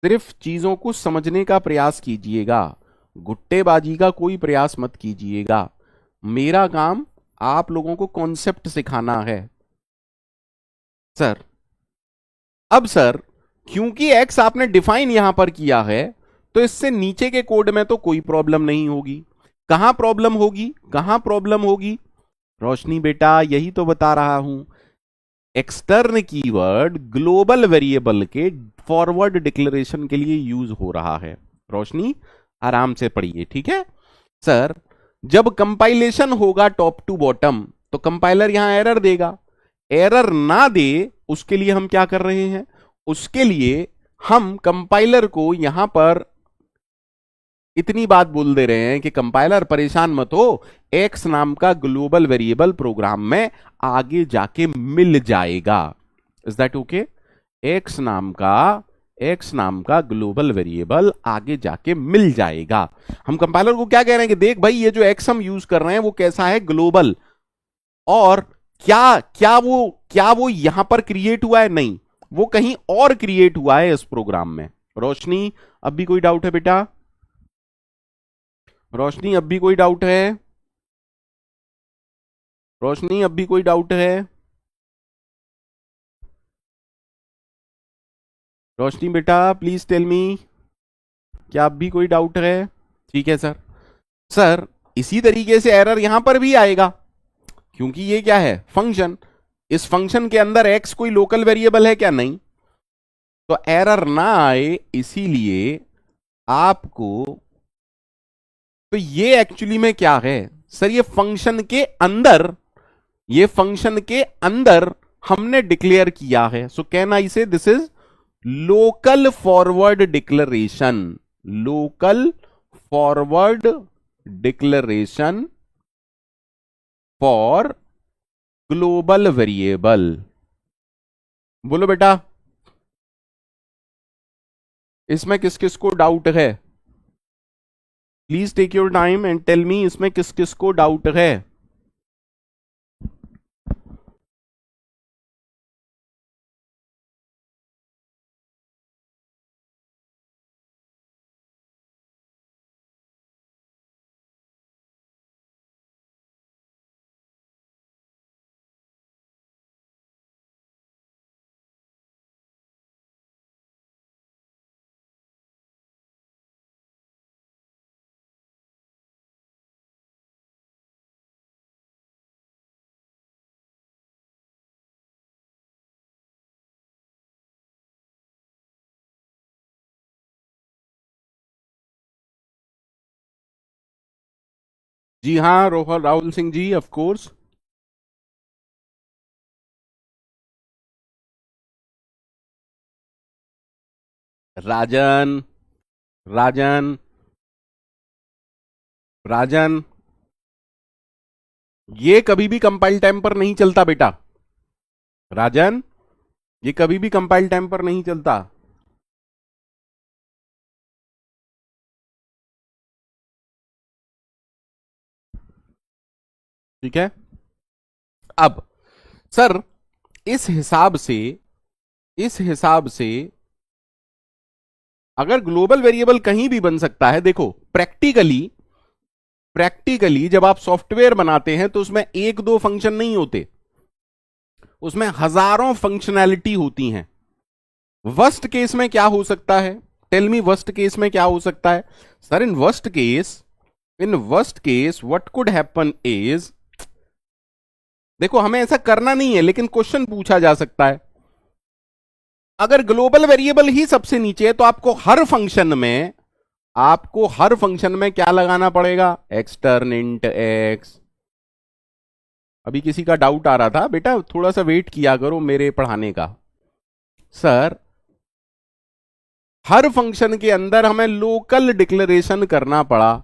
Speaker 1: सिर्फ चीजों को समझने का प्रयास कीजिएगा, गुट्टेबाजी का कोई प्रयास मत कीजिएगा। मेरा काम आप लोगों को कॉन्सेप्ट सिखाना है। सर अब सर, क्योंकि एक्स आपने डिफाइन यहां पर किया है, तो इससे नीचे के कोड में तो कोई प्रॉब्लम नहीं होगी। कहां प्रॉब्लम होगी? कहां प्रॉब्लम होगी? रोशनी बेटा, यही तो बता रहा हूं। एक्सटर्न कीवर्ड ग्लोबल वेरिएबल के फॉरवर्ड डिक्लेरेशन के लिए यूज हो रहा है। रोशनी आराम से पढ़िए, ठीक है सर। जब कंपाइलेशन होगा टॉप टू बॉटम तो कंपाइलर यहां एरर देगा। एरर ना दे उसके लिए हम क्या कर रहे हैं, उसके लिए हम कंपाइलर को यहां पर इतनी बात बोल दे रहे हैं कि कंपाइलर परेशान मत हो, एक्स नाम का ग्लोबल वेरिएबल प्रोग्राम में आगे जाके मिल जाएगा। Is that okay? एक्स नाम का ग्लोबल वेरिएबल आगे जाके मिल जाएगा। हम कंपाइलर को क्या कह रहे हैं कि देख भाई ये जो एक्स हम यूज कर रहे हैं वो कैसा है, ग्लोबल। और क्या क्या वो यहां पर क्रिएट हुआ है? नहीं, वो कहीं और क्रिएट हुआ है इस प्रोग्राम में। रोशनी अब भी कोई डाउट है बेटा? रोशनी अब भी कोई डाउट है? रोशनी अब भी कोई डाउट है? रोशनी बेटा प्लीज टेल मी, क्या अब भी कोई डाउट है? ठीक है सर। सर इसी तरीके से एरर यहां पर भी आएगा, क्योंकि ये क्या है, फंक्शन। इस फंक्शन के अंदर एक्स कोई लोकल वेरिएबल है क्या? नहीं। तो एरर ना आए इसीलिए आपको, तो ये एक्चुअली में क्या है सर, ये फंक्शन के अंदर हमने डिक्लेयर किया है। सो can I say this is local forward declaration. Local forward declaration for global variable. बोलो बेटा, इसमें किस किस को डाउट है? Please take your time and tell me, इसमें किस किस को डाउट है? जी हाँ रोहल राहुल सिंह जी, ऑफ कोर्स। राजन, राजन, राजन, ये कभी भी कंपाइल टाइम पर नहीं चलता बेटा। राजन, ये कभी भी कंपाइल टाइम पर नहीं चलता। ठीक है। अब सर इस हिसाब से, इस हिसाब से अगर ग्लोबल वेरिएबल कहीं भी बन सकता है, देखो प्रैक्टिकली, प्रैक्टिकली जब आप सॉफ्टवेयर बनाते हैं तो उसमें एक दो फंक्शन नहीं होते, उसमें हजारों फंक्शनैलिटी होती हैं। वर्स्ट केस में क्या हो सकता है? टेल मी, वर्स्ट केस में क्या हो सकता है? Sir in worst case, in worst case what could happen is, देखो हमें ऐसा करना नहीं है लेकिन क्वेश्चन पूछा जा सकता है। अगर ग्लोबल वेरिएबल ही सबसे नीचे है तो आपको हर फंक्शन में, आपको हर फंक्शन में क्या लगाना पड़ेगा? Extern int x. अभी किसी का डाउट आ रहा था, बेटा थोड़ा सा वेट किया करो मेरे पढ़ाने का। सर हर फंक्शन के अंदर हमें लोकल डिक्लेरेशन करना पड़ा,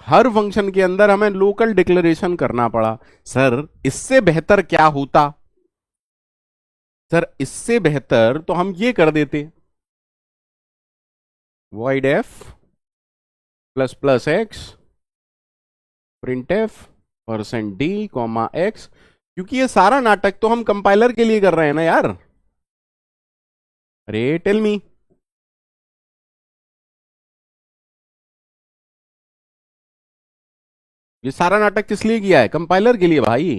Speaker 1: हर फंक्शन के अंदर हमें लोकल डिक्लेरेशन करना पड़ा। सर इससे बेहतर क्या होता? सर इससे बेहतर तो हम ये कर देते, void f plus plus x print F percent D comma x, क्योंकि ये सारा नाटक तो हम कंपाइलर के लिए कर रहे हैं ना यार। अरे टेल मी, ये सारा नाटक किस लिए किया है? कंपाइलर के लिए भाई।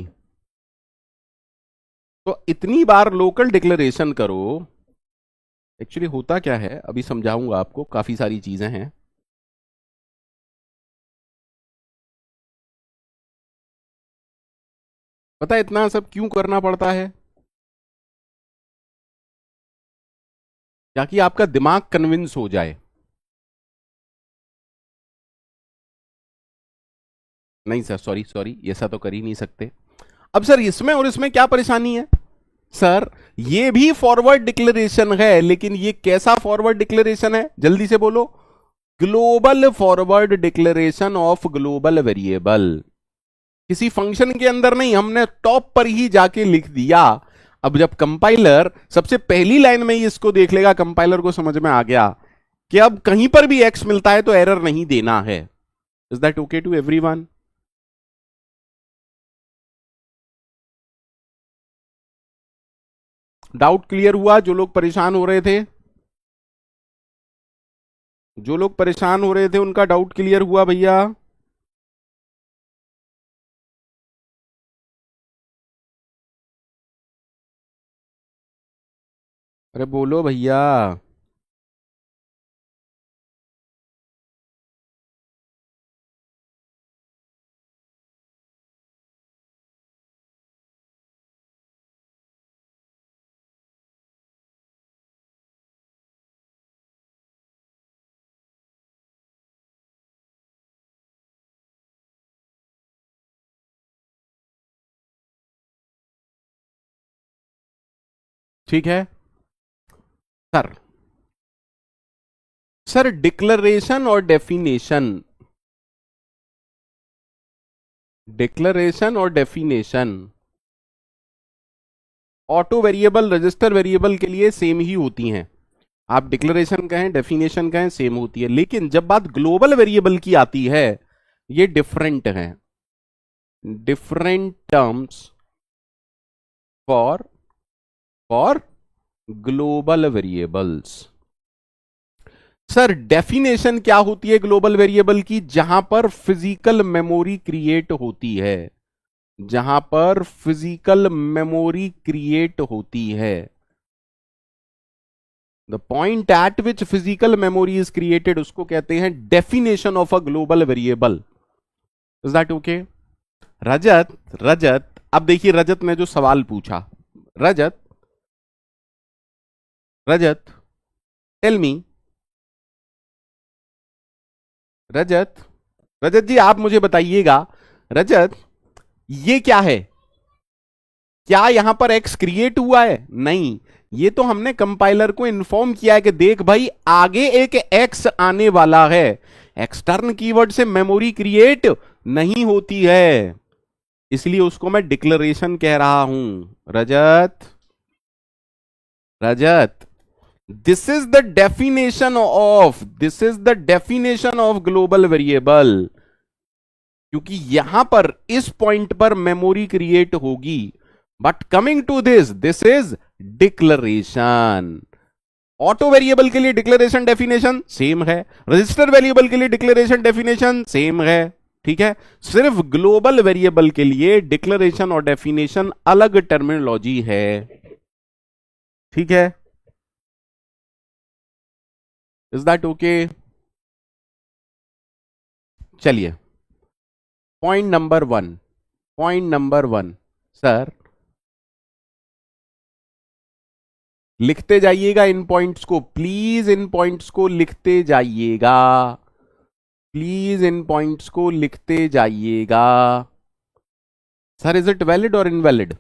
Speaker 1: तो इतनी बार लोकल डिक्लेरेशन करो। एक्चुअली होता क्या है अभी समझाऊंगा आपको, काफी सारी चीजें हैं। पता है इतना सब क्यों करना पड़ता है? ताकि आपका दिमाग कन्विंस हो जाए। नहीं सर, सॉरी सॉरी, ऐसा तो कर ही नहीं सकते। अब सर इसमें और इसमें क्या परेशानी है? सर ये भी फॉरवर्ड डिक्लेरेशन है, लेकिन ये कैसा फॉरवर्ड डिक्लेरेशन है, जल्दी से बोलो। Global forward declaration of global variable. किसी फंक्शन के अंदर नहीं, हमने टॉप पर ही जाके लिख दिया। अब जब कंपाइलर सबसे पहली लाइन में ही इसको देख लेगा, कंपाइलर को समझ में आ गया कि अब कहीं पर भी एक्स मिलता है तो एरर नहीं देना है। Is that okay to everyone? Doubt clear हुआ? जो लोग परेशान हो रहे थे, जो लोग परेशान हो रहे थे उनका डाउट क्लियर हुआ भैया? अरे बोलो भैया। ठीक है सर। सर डिक्लेरेशन और डेफिनेशन, डिक्लेरेशन और definition auto variable, register variable के लिए सेम ही होती हैं। आप डिक्लेरेशन कहें, डेफिनेशन कहें, सेम होती है। लेकिन जब बात ग्लोबल वेरिएबल की आती है, ये डिफरेंट है। Different terms for global variables. Sir definition क्या होती है ग्लोबल वेरिएबल की? जहां पर फिजिकल मेमोरी क्रिएट होती है, जहां पर फिजिकल मेमोरी क्रिएट होती है। The point at which physical memory is created, उसको कहते हैं definition of a global variable. Is that okay? Rajat, Rajat अब देखिए, रजत ने जो सवाल पूछा, रजत, रजत टेल मी, रजत, रजत जी आप मुझे बताइएगा, रजत ये क्या है? क्या यहां पर एक्स क्रिएट हुआ है? नहीं, ये तो हमने कंपाइलर को इन्फॉर्म किया है कि देख भाई आगे एक एक्स आने वाला है। एक्सटर्न कीवर्ड से मेमोरी क्रिएट नहीं होती है, इसलिए उसको मैं डिक्लेरेशन कह रहा हूं। Rajat, Rajat this is the definition of, this is the definition of global variable. क्योंकि यहां पर इस पॉइंट पर मेमोरी क्रिएट होगी। But coming to this is declaration. Auto variable के लिए डिक्लेरेशन डेफिनेशन सेम है, रजिस्टर वेरिएबल के लिए डिक्लेरेशन डेफिनेशन सेम है। ठीक है, सिर्फ ग्लोबल वेरिएबल के लिए डिक्लेरेशन और डेफिनेशन अलग टर्मिनोलॉजी है। ठीक है, इज दैट ओके? चलिए, point number one, point number one. Sir लिखते जाइएगा इन पॉइंट्स को, प्लीज इन पॉइंट्स को लिखते जाइएगा, प्लीज इन पॉइंट्स को लिखते जाइएगा। सर इज इट वैलिड और इनवैलिड?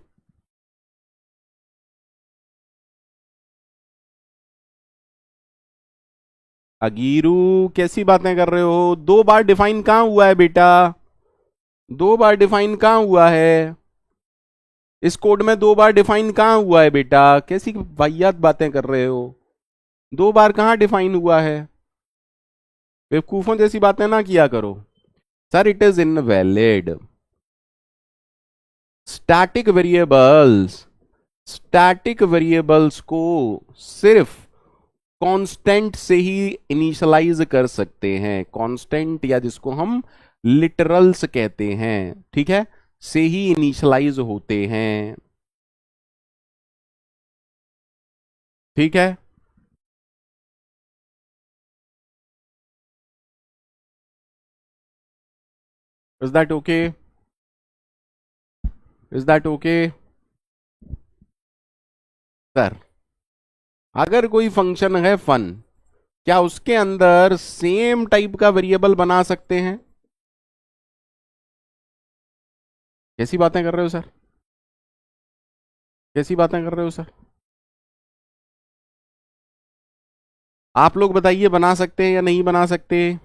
Speaker 1: अगीरू कैसी बातें कर रहे हो? दो बार डिफाइन कहां हुआ है बेटा? दो बार डिफाइन कहां हुआ है? इस कोड में दो बार डिफाइन कहां हुआ है बेटा? कैसी वाहियात बातें कर रहे हो? दो बार कहां डिफाइन हुआ है? बेवकूफों जैसी बातें ना किया करो। Sir it is invalid. Static variables, static variables को सिर्फ कांस्टेंट से ही इनिशियलाइज कर सकते हैं। कांस्टेंट या जिसको हम लिटरल्स कहते हैं, ठीक है, से ही इनिशियलाइज होते हैं। ठीक है, is that okay? Is that okay? Sir अगर कोई फंक्शन है फन, क्या उसके अंदर सेम टाइप का वेरिएबल बना सकते हैं? कैसी बातें कर रहे हो सर? कैसी बातें कर रहे हो सर? आप लोग बताइए, बना सकते हैं या नहीं बना सकते?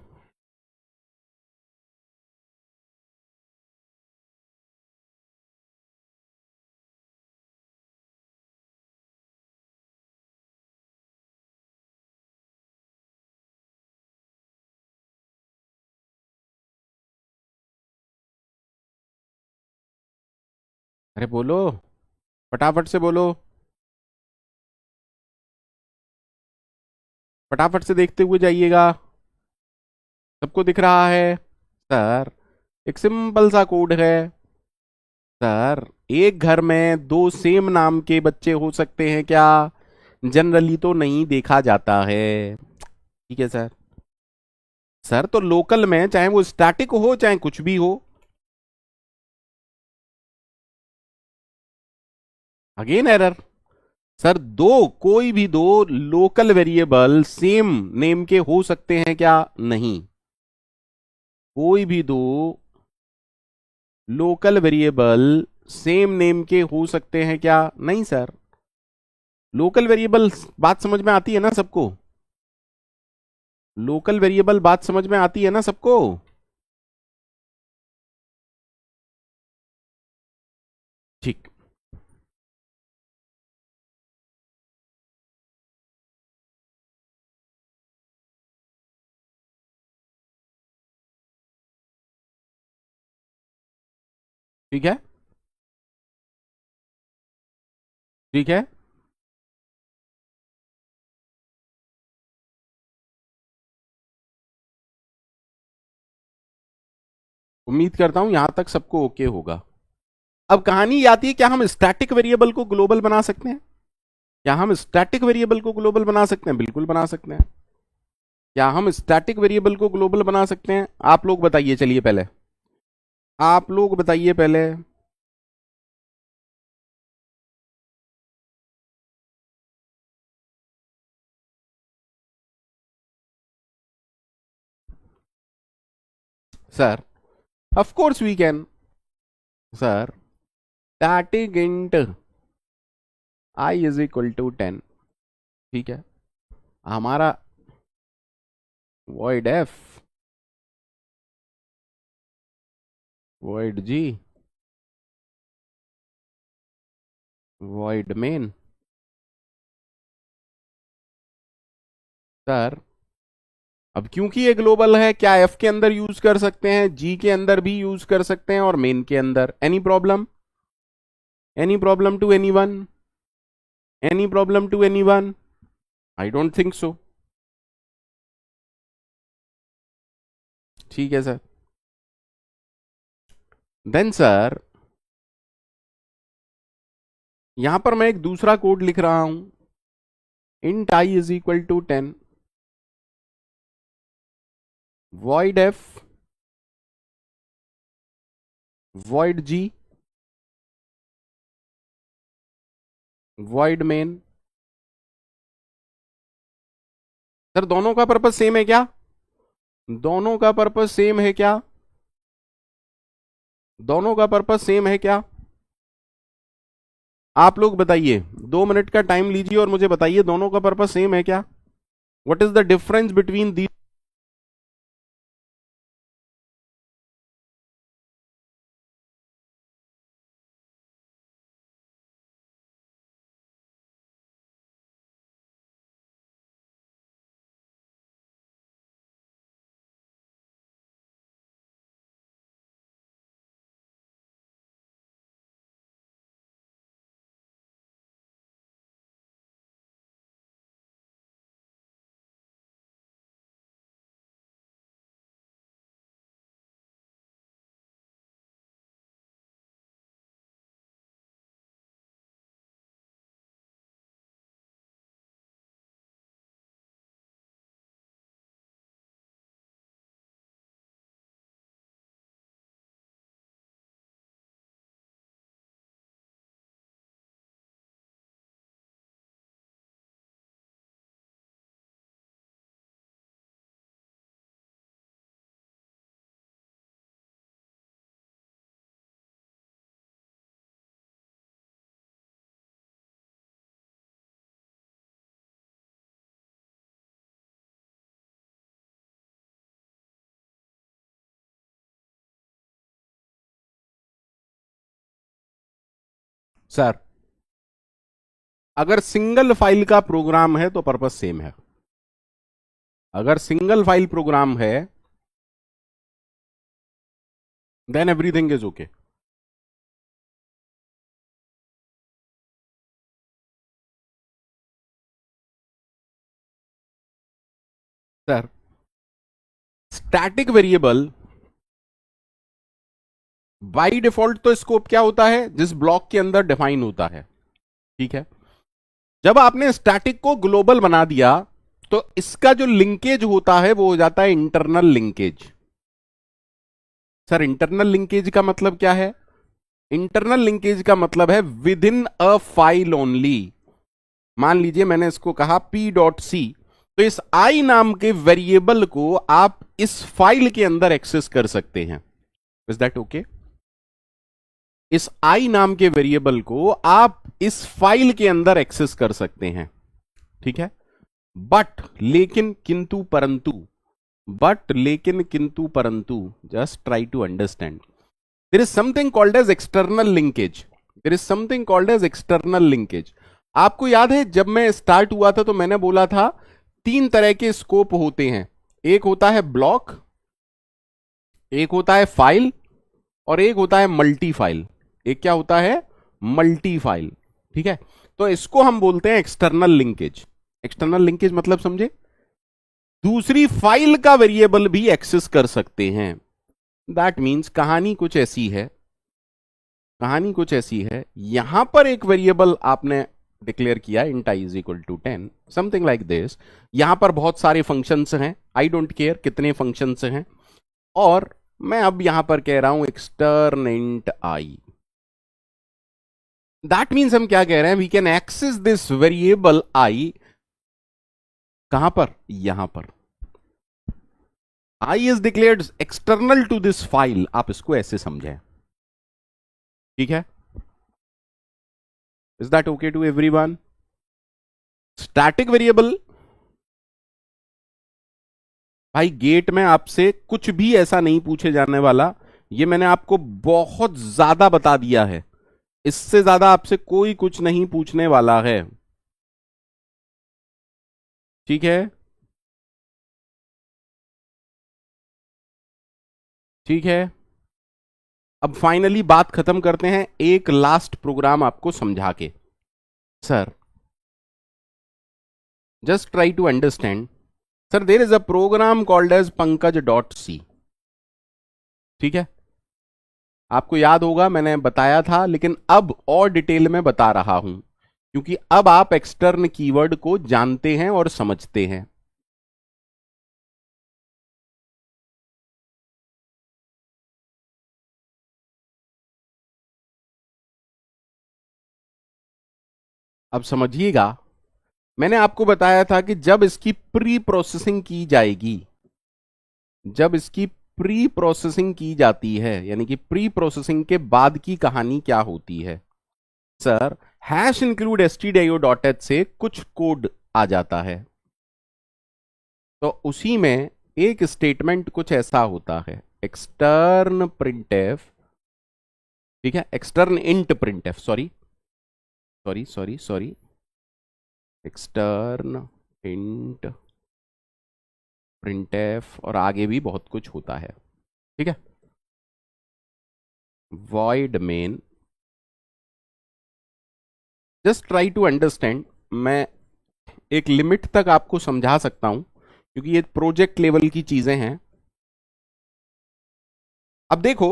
Speaker 1: अरे बोलो, फटाफट से बोलो, फटाफट से देखते हुए जाइएगा। सबको दिख रहा है? सर, एक सिंपल सा कोड है। सर, एक घर में दो सेम नाम के बच्चे हो सकते हैं क्या? जनरली तो नहीं देखा जाता है। ठीक है सर। सर, तो लोकल में चाहे वो स्टैटिक हो चाहे कुछ भी हो। Again error. सर, दो, कोई भी दो लोकल वेरिएबल सेम नेम के हो सकते हैं क्या? नहीं। कोई भी दो लोकल वेरिएबल सेम नेम के हो सकते हैं क्या? नहीं सर। लोकल वेरिएबल बात समझ में आती है ना सबको? लोकल वेरिएबल बात समझ में आती है ना सबको? ठीक। ठीक है। ठीक है। उम्मीद करता हूं यहां तक सबको ओके होगा। अब कहानी ये आती है, क्या हम स्टैटिक वेरिएबल को ग्लोबल बना सकते हैं? क्या हम स्टैटिक वेरिएबल को ग्लोबल बना सकते हैं? बिल्कुल बना सकते हैं। क्या हम स्टैटिक वेरिएबल को ग्लोबल बना सकते हैं? आप लोग बताइए, चलिए पहले आप लोग बताइए पहले। Sir, of course we can. Sir, static int i is equal to 10। ठीक है। हमारा void f, void g, void main. Sir, अब क्योंकि ये ग्लोबल है, क्या एफ के अंदर यूज कर सकते हैं, जी के अंदर भी यूज कर सकते हैं और मेन के अंदर? Any problem? Any problem to anyone? Any problem to anyone? I don't think so. ठीक है सर। देन सर, यहां पर मैं एक दूसरा कोड लिख रहा हूं। Int i is equal to 10, void f, void g, void main। Sir, दोनों का पर्पस सेम है क्या? दोनों का पर्पस सेम है क्या? दोनों का पर्पस सेम है क्या? आप लोग बताइए, 2 मिनट का टाइम लीजिए और मुझे बताइए, दोनों का पर्पस सेम है क्या? What is the difference between the sir अगर सिंगल फाइल का प्रोग्राम है तो पर्पस सेम है। अगर सिंगल फाइल प्रोग्राम है then everything is okay. Sir static variable by default तो स्कोप क्या होता है, जिस ब्लॉक के अंदर डिफाइन होता है। ठीक है, जब आपने स्टैटिक को ग्लोबल बना दिया तो इसका जो लिंकेज होता है वो हो जाता है internal linkage. Sir internal linkage का मतलब क्या है? इंटरनल लिंकेज का मतलब है with in a file only. मान लीजिए मैंने इसको कहा p.c, तो इस i नाम के वेरिएबल को आप इस फाइल के अंदर एक्सेस कर सकते हैं। Is that okay? इस i नाम के वेरिएबल को आप इस फाइल के अंदर एक्सेस कर सकते हैं। ठीक है, बट लेकिन किंतु परंतु, बट लेकिन किंतु परंतु, just try to understand, there is something called as external linkage. There is something called as external linkage. आपको याद है जब मैं स्टार्ट हुआ था तो मैंने बोला था 3 तरह के स्कोप होते हैं। एक होता है ब्लॉक, एक होता है फाइल, और एक होता है मल्टी फाइल। एक क्या होता है? Multi file. ठीक है, तो इसको हम बोलते हैं एक्सटर्नल लिंकेज। एक्सटर्नल लिंकेज मतलब समझे? दूसरी फाइल का वेरिएबल भी एक्सेस कर सकते हैं। दैट मीन्स कहानी कुछ ऐसी है, कहानी कुछ ऐसी है, यहां पर एक वेरिएबल आपने डिक्लेयर किया int i is equal to 10, something like this. यहां पर बहुत सारे फंक्शंस हैं, आई डोंट केयर कितने फंक्शंस हैं, और मैं अब यहां पर कह रहा हूं extern int i। That means हम क्या कह रहे हैं? We can access this variable i कहां पर? यहां पर i is declared external to this file. आप इसको ऐसे समझें। ठीक है, is that okay to everyone? Static variable, भाई गेट में आपसे कुछ भी ऐसा नहीं पूछे जाने वाला, ये मैंने आपको बहुत ज्यादा बता दिया है, इससे ज्यादा आपसे कोई कुछ नहीं पूछने वाला है। ठीक है, ठीक है, अब फाइनली बात खत्म करते हैं एक लास्ट प्रोग्राम आपको समझा के। Sir just try to understand. Sir there is a program called as pankaj.c। ठीक है, आपको याद होगा मैंने बताया था, लेकिन अब और डिटेल में बता रहा हूं क्योंकि अब आप एक्सटर्न कीवर्ड को जानते हैं और समझते हैं। अब समझिएगा, मैंने आपको बताया था कि जब इसकी प्री प्रोसेसिंग की जाएगी, जब इसकी प्री प्रोसेसिंग की जाती है, यानी कि प्री प्रोसेसिंग के बाद की कहानी क्या होती है? सर हैश इंक्लूड stdio.h से कुछ कोड आ जाता है, तो उसी में एक स्टेटमेंट कुछ ऐसा होता है, एक्सटर्न प्रिंटफ। ठीक है, extern int printf, sorry sorry sorry sorry, extern int printf, और आगे भी बहुत कुछ होता है। ठीक है, void main, just try to understand. मैं एक लिमिट तक आपको समझा सकता हूं क्योंकि ये प्रोजेक्ट लेवल की चीजें हैं। अब देखो,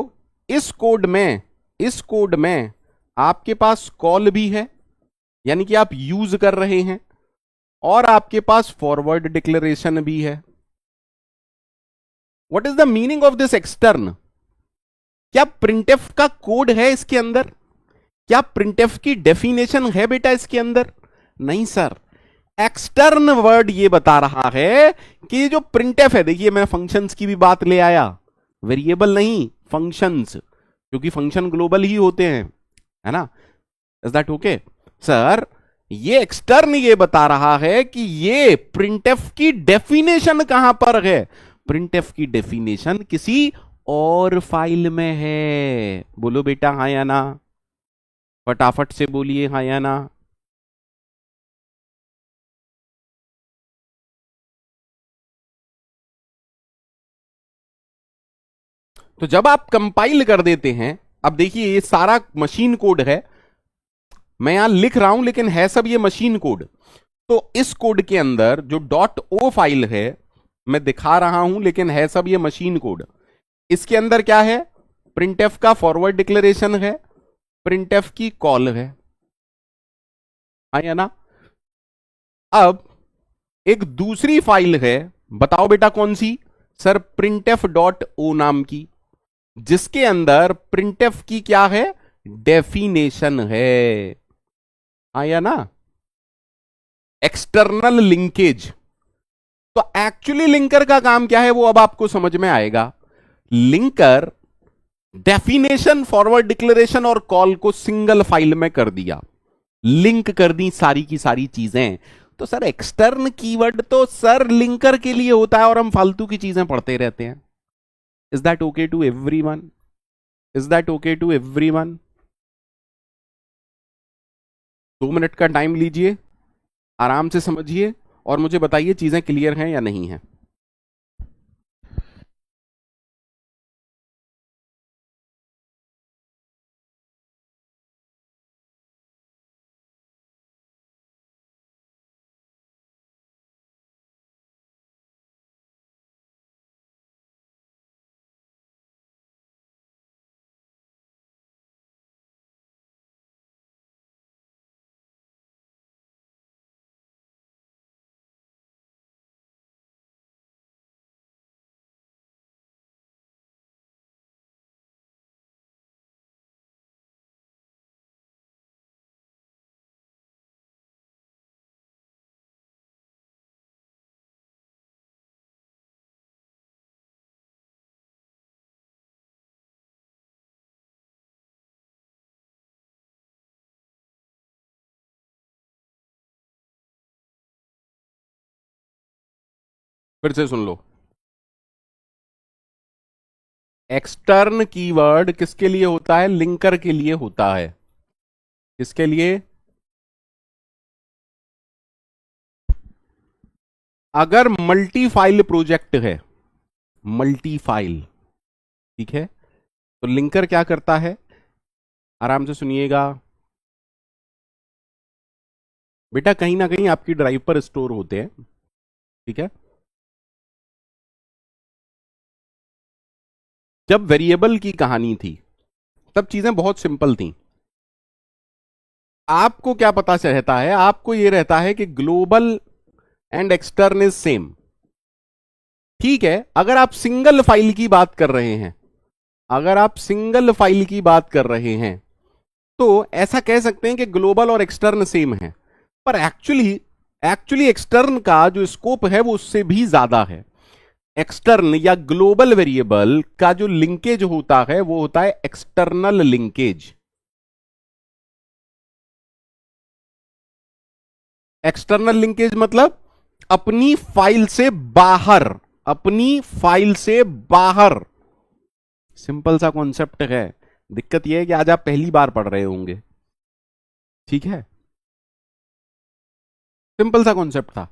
Speaker 1: इस कोड में, इस कोड में आपके पास कॉल भी है, यानी कि आप यूज कर रहे हैं, और आपके पास फॉरवर्ड डिक्लेरेशन भी है। What is the meaning of this extern? क्या प्रिंटफ का कोड है इसके अंदर? क्या प्रिंटफ की डेफिनेशन है बेटा इसके अंदर? नहीं सर, एक्सटर्न वर्ड ये बता रहा है कि जो प्रिंटफ है, देखिए मैं फंक्शंस की भी बात ले आया, वेरिएबल नहीं फंक्शंस, क्योंकि फंक्शन ग्लोबल ही होते हैं, है ना? Is that okay? सर ये एक्सटर्न ये बता रहा है कि ये प्रिंटफ की डेफिनेशन कहां पर है? प्रिंटफ की डेफिनेशन किसी और फाइल में है। बोलो बेटा हाँ या ना? फटाफट से बोलिए हाँ या ना। तो जब आप कंपाइल कर देते हैं, अब देखिए ये सारा मशीन कोड है, मैं यहां लिख रहा हूं लेकिन है सब ये मशीन कोड। तो इस कोड के अंदर जो डॉट ओ फाइल है, मैं दिखा रहा हूं लेकिन है सब ये मशीन कोड। इसके अंदर क्या है, प्रिंटएफ का फॉरवर्ड डिक्लेरेशन है, प्रिंटएफ की कॉल है, हाँ या ना। अब एक दूसरी फाइल है, बताओ बेटा कौन सी, सर प्रिंटएफ डॉट ओ नाम की, जिसके अंदर प्रिंटएफ की क्या है, डेफिनेशन है, हाँ या ना। External linkage. तो एक्चुअली लिंकर का काम क्या है वो अब आपको समझ में आएगा। लिंकर डेफिनेशन, फॉरवर्ड डिक्लेरेशन और कॉल को सिंगल फाइल में कर दिया, लिंक कर दी सारी की सारी चीजें। तो सर एक्सटर्न कीवर्ड तो सर लिंकर के लिए होता है और हम फालतू की चीजें पढ़ते रहते हैं। Is that okay to everyone? Is that okay to everyone? 2 minute का टाइम लीजिए, आराम से समझिए और मुझे बताइए चीजें क्लियर हैं या नहीं है। फिर से सुन लो, एक्सटर्न कीवर्ड किसके लिए होता है, लिंकर के लिए होता है। किसके लिए? अगर मल्टी फाइल प्रोजेक्ट है, मल्टी फाइल, ठीक है, तो लिंकर क्या करता है, आराम से सुनिएगा बेटा, कहीं ना कहीं आपकी ड्राइव पर स्टोर होते हैं, ठीक है। जब वेरिएबल की कहानी थी तब चीजें बहुत सिंपल थी। आपको क्या पता से रहता है, आपको यह रहता है कि global and extern is same, ठीक है। अगर आप सिंगल फाइल की बात कर रहे हैं, अगर आप सिंगल फाइल की बात कर रहे हैं तो ऐसा कह सकते हैं कि ग्लोबल और एक्सटर्न सेम है, पर एक्चुअली एक्चुअली एक्सटर्न का जो स्कोप है वो उससे भी ज्यादा है। एक्सटर्न या ग्लोबल वेरिएबल का जो लिंकेज होता है वो होता है एक्सटर्नल लिंकेज। एक्सटर्नल लिंकेज मतलब अपनी फाइल से बाहर, अपनी फाइल से बाहर। सिंपल सा कॉन्सेप्ट है, दिक्कत यह है कि आज आप पहली बार पढ़ रहे होंगे, ठीक है। सिंपल सा कॉन्सेप्ट था।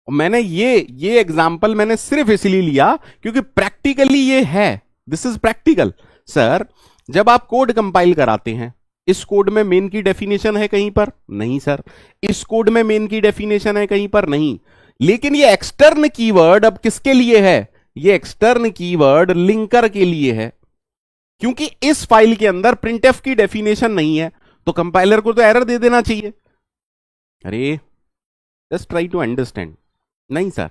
Speaker 1: और मैंने ये एग्जांपल मैंने सिर्फ इसलिए लिया क्योंकि प्रैक्टिकली ये है, दिस इज प्रैक्टिकल। सर जब आप कोड कंपाइल कराते हैं, इस कोड में मेन की डेफिनेशन है कहीं पर? नहीं सर। इस कोड में मेन की डेफिनेशन है कहीं पर? नहीं। लेकिन ये एक्सटर्न कीवर्ड अब किसके लिए है, ये एक्सटर्न कीवर्ड लिंकर के लिए है, क्योंकि इस फाइल के अंदर प्रिंटएफ की डेफिनेशन नहीं है, तो कंपाइलर को तो एरर दे देना चाहिए। अरे जस्ट ट्राई टू अंडरस्टैंड। नहीं सर,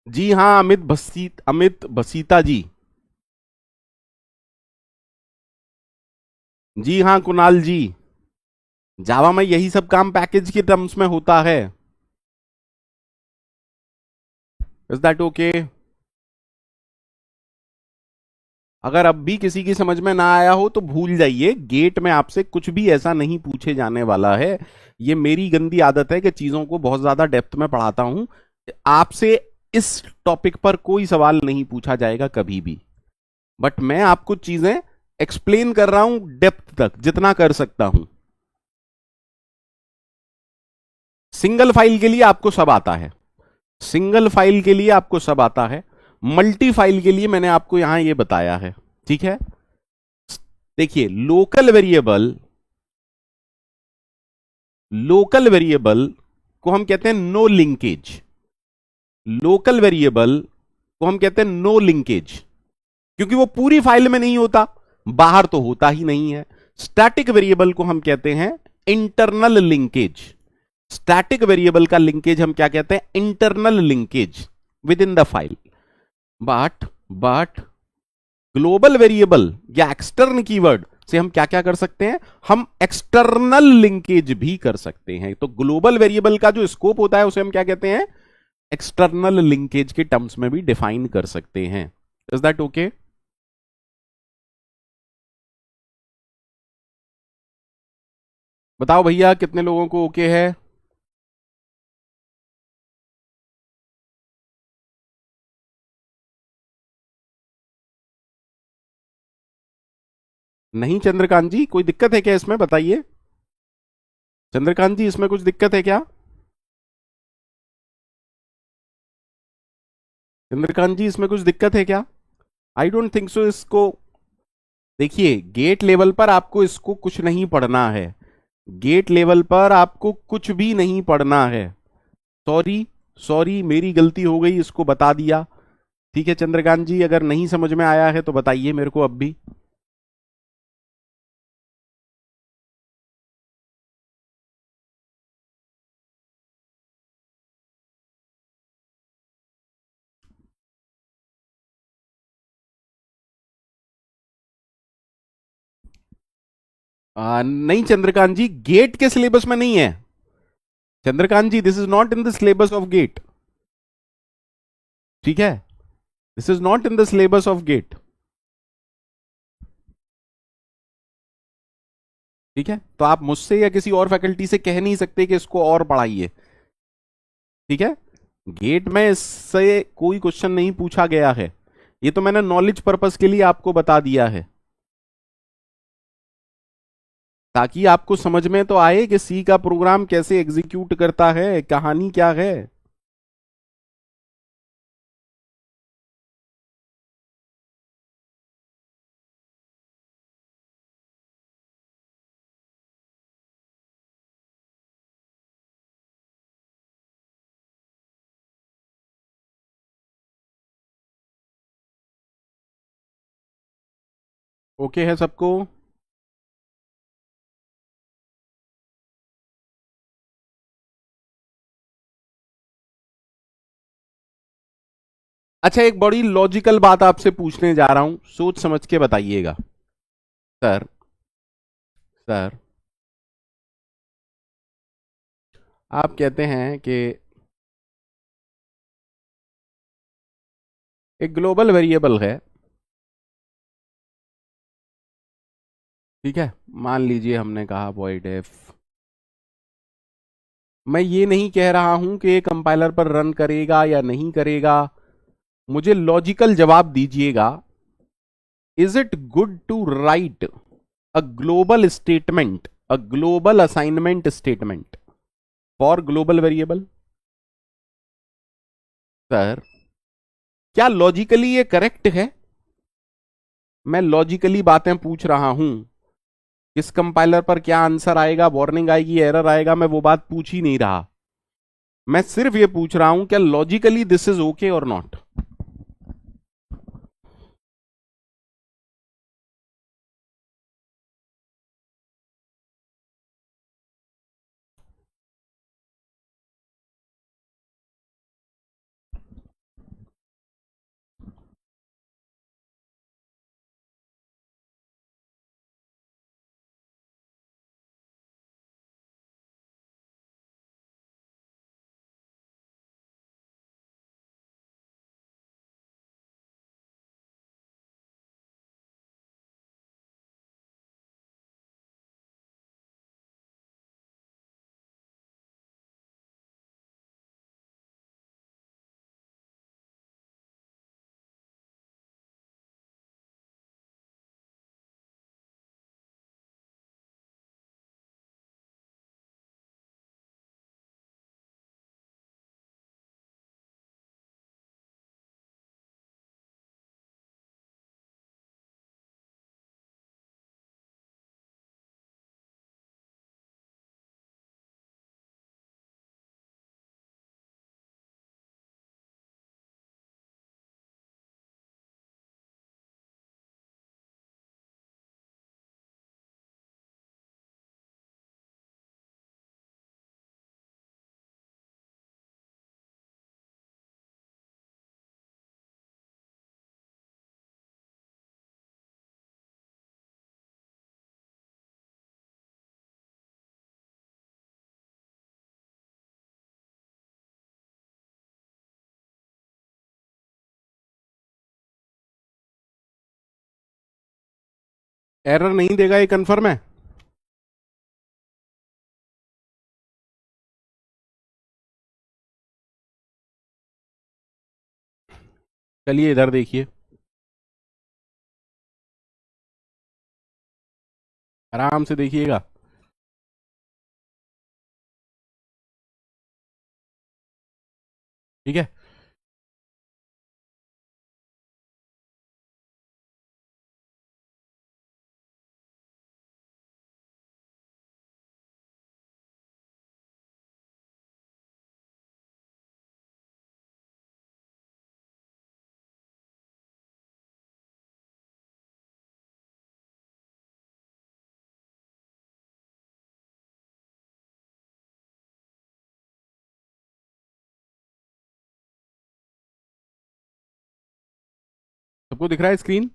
Speaker 1: जी हाँ, अमित भसीता जी, जी हाँ कुणाल जी, जावा में यही सब काम पैकेज के टर्म्स में होता है। Is that okay? अगर अब भी किसी की समझ में ना आया हो तो भूल जाइए, गेट में आपसे कुछ भी ऐसा नहीं पूछे जाने वाला है। ये मेरी गंदी आदत है कि चीजों को बहुत ज्यादा डेप्थ में पढ़ाता हूं। आपसे इस टॉपिक पर कोई सवाल नहीं पूछा जाएगा कभी भी, बट मैं आपको चीजें एक्सप्लेन कर रहा हूं डेप्थ तक जितना कर सकता हूं। सिंगल फाइल के लिए आपको सब आता है, सिंगल फाइल के लिए आपको सब आता है, मल्टी फाइल के लिए मैंने आपको यहां ये बताया है। ठीक है, देखिए लोकल वेरिएबल को हम कहते हैं नो लिंकेज, लोकल वेरिएबल को हम कहते हैं नो लिंकेज, क्योंकि वो पूरी फाइल में नहीं होता, बाहर तो होता ही नहीं है। स्टैटिक वेरिएबल को हम कहते हैं इंटरनल लिंकेज, स्टैटिक वेरिएबल का लिंकेज हम क्या कहते हैं, internal linkage with in the file. But global variable या एक्सटर्न कीवर्ड से हम क्या क्या कर सकते हैं, हम एक्सटर्नल लिंकेज भी कर सकते हैं। तो ग्लोबल वेरिएबल का जो स्कोप होता है उसे हम क्या कहते हैं, एक्सटर्नल लिंकेज के टर्म्स में भी डिफाइन कर सकते हैं। Is that okay? बताओ भैया कितने लोगों को ओके है? नहीं चंद्रकांत जी, कोई दिक्कत है क्या इसमें, बताइए। चंद्रकांत जी इसमें कुछ दिक्कत है क्या? चंद्रकांत जी इसमें कुछ दिक्कत है क्या? आई डोंट थिंक सो। इसको देखिए, गेट लेवल पर आपको इसको कुछ नहीं पढ़ना है, गेट लेवल पर आपको कुछ भी नहीं पढ़ना है। सॉरी, सॉरी मेरी गलती हो गई, इसको बता दिया। ठीक है चंद्रकांत जी, अगर नहीं समझ में आया है तो बताइए मेरे को अब भी। नहीं चंद्रकांत जी, गेट के सिलेबस में नहीं है। Chandrakant ji, this is not in the syllabus of GATE. ठीक है, this is not in the syllabus of GATE. ठीक है, तो आप मुझसे या किसी और फैकल्टी से कह नहीं सकते कि इसको और पढ़ाइए। ठीक है, गेट में इससे कोई क्वेश्चन नहीं पूछा गया है, ये तो मैंने नॉलेज पर्पस के लिए आपको बता दिया है, ताकि आपको समझ में तो आए कि सी का प्रोग्राम कैसे एग्जीक्यूट करता है, कहानी क्या है। ओके है सबको? अच्छा, एक बड़ी लॉजिकल बात आपसे पूछने जा रहा हूं, सोच समझ के बताइएगा। सर, सर आप कहते हैं कि एक ग्लोबल वेरिएबल है, ठीक है, मान लीजिए हमने कहा वॉइड एफ। मैं ये नहीं कह रहा हूं कि ये कंपाइलर पर रन करेगा या नहीं करेगा, मुझे लॉजिकल जवाब दीजिएगा। Is it good to write a global statement, a global assignment statement for global variable? Sir, क्या लॉजिकली ये करेक्ट है? मैं लॉजिकली बातें पूछ रहा हूं, किस कंपाइलर पर क्या आंसर आएगा, वार्निंग आएगी, एरर आएगा, मैं वो बात पूछ ही नहीं रहा। मैं सिर्फ ये पूछ रहा हूं क्या लॉजिकली दिस इज ओके और नॉट। एरर नहीं देगा, ये कंफर्म है? चलिए इधर देखिए, आराम से देखिएगा। ठीक है, सबको दिख रहा है स्क्रीन?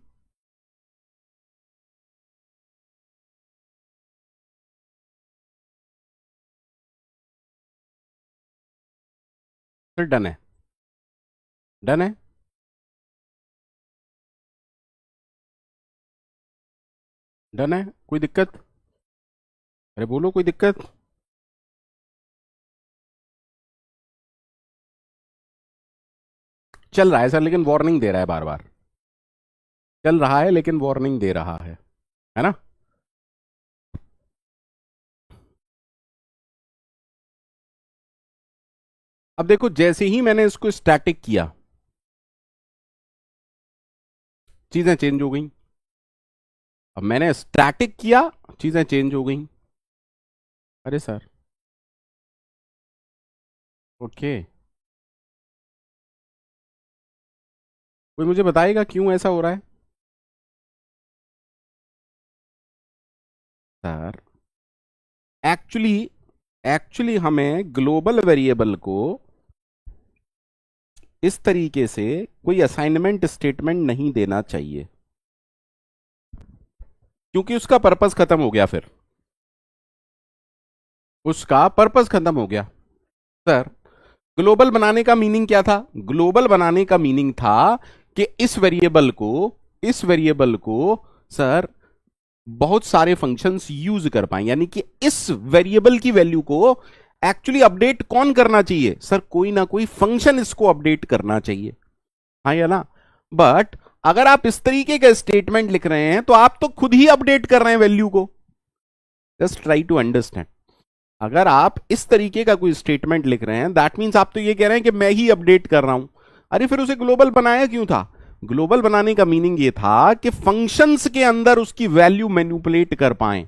Speaker 1: फिर डन है, डन है। डन है, कोई दिक्कत? अरे बोलो, कोई दिक्कत? चल रहा है सर, लेकिन वार्निंग दे रहा है बार बार। चल रहा है लेकिन वार्निंग दे रहा है ना? अब देखो, जैसे ही मैंने इसको स्टैटिक किया, चीजें चेंज हो गई। अब मैंने स्टैटिक किया, चीजें चेंज हो गई। अरे सर, ओके, कोई मुझे बताएगा क्यों ऐसा हो रहा है? सर, एक्चुअली एक्चुअली हमें ग्लोबल वेरिएबल को इस तरीके से कोई असाइनमेंट स्टेटमेंट नहीं देना चाहिए, क्योंकि उसका पर्पस खत्म हो गया। फिर उसका पर्पस खत्म हो गया। सर, ग्लोबल बनाने का मीनिंग क्या था? ग्लोबल बनाने का मीनिंग था कि इस वेरिएबल को सर बहुत सारे फंक्शंस यूज कर पाए, यानी कि इस वेरिएबल की वैल्यू को एक्चुअली अपडेट कौन करना चाहिए? सर, कोई ना कोई फंक्शन इसको अपडेट करना चाहिए, हाँ या ना? बट अगर आप इस तरीके का स्टेटमेंट लिख रहे हैं तो आप तो खुद ही अपडेट कर रहे हैं वैल्यू को। Just try to understand. अगर आप इस तरीके का कोई स्टेटमेंट लिख रहे हैं, दैट मीन्स आप तो ये कह रहे हैं कि मैं ही अपडेट कर रहा हूं। अरे फिर उसे ग्लोबल बनाया क्यों था? ग्लोबल बनाने का मीनिंग ये था कि फंक्शंस के अंदर उसकी वैल्यू मैनिपुलेट कर पाए।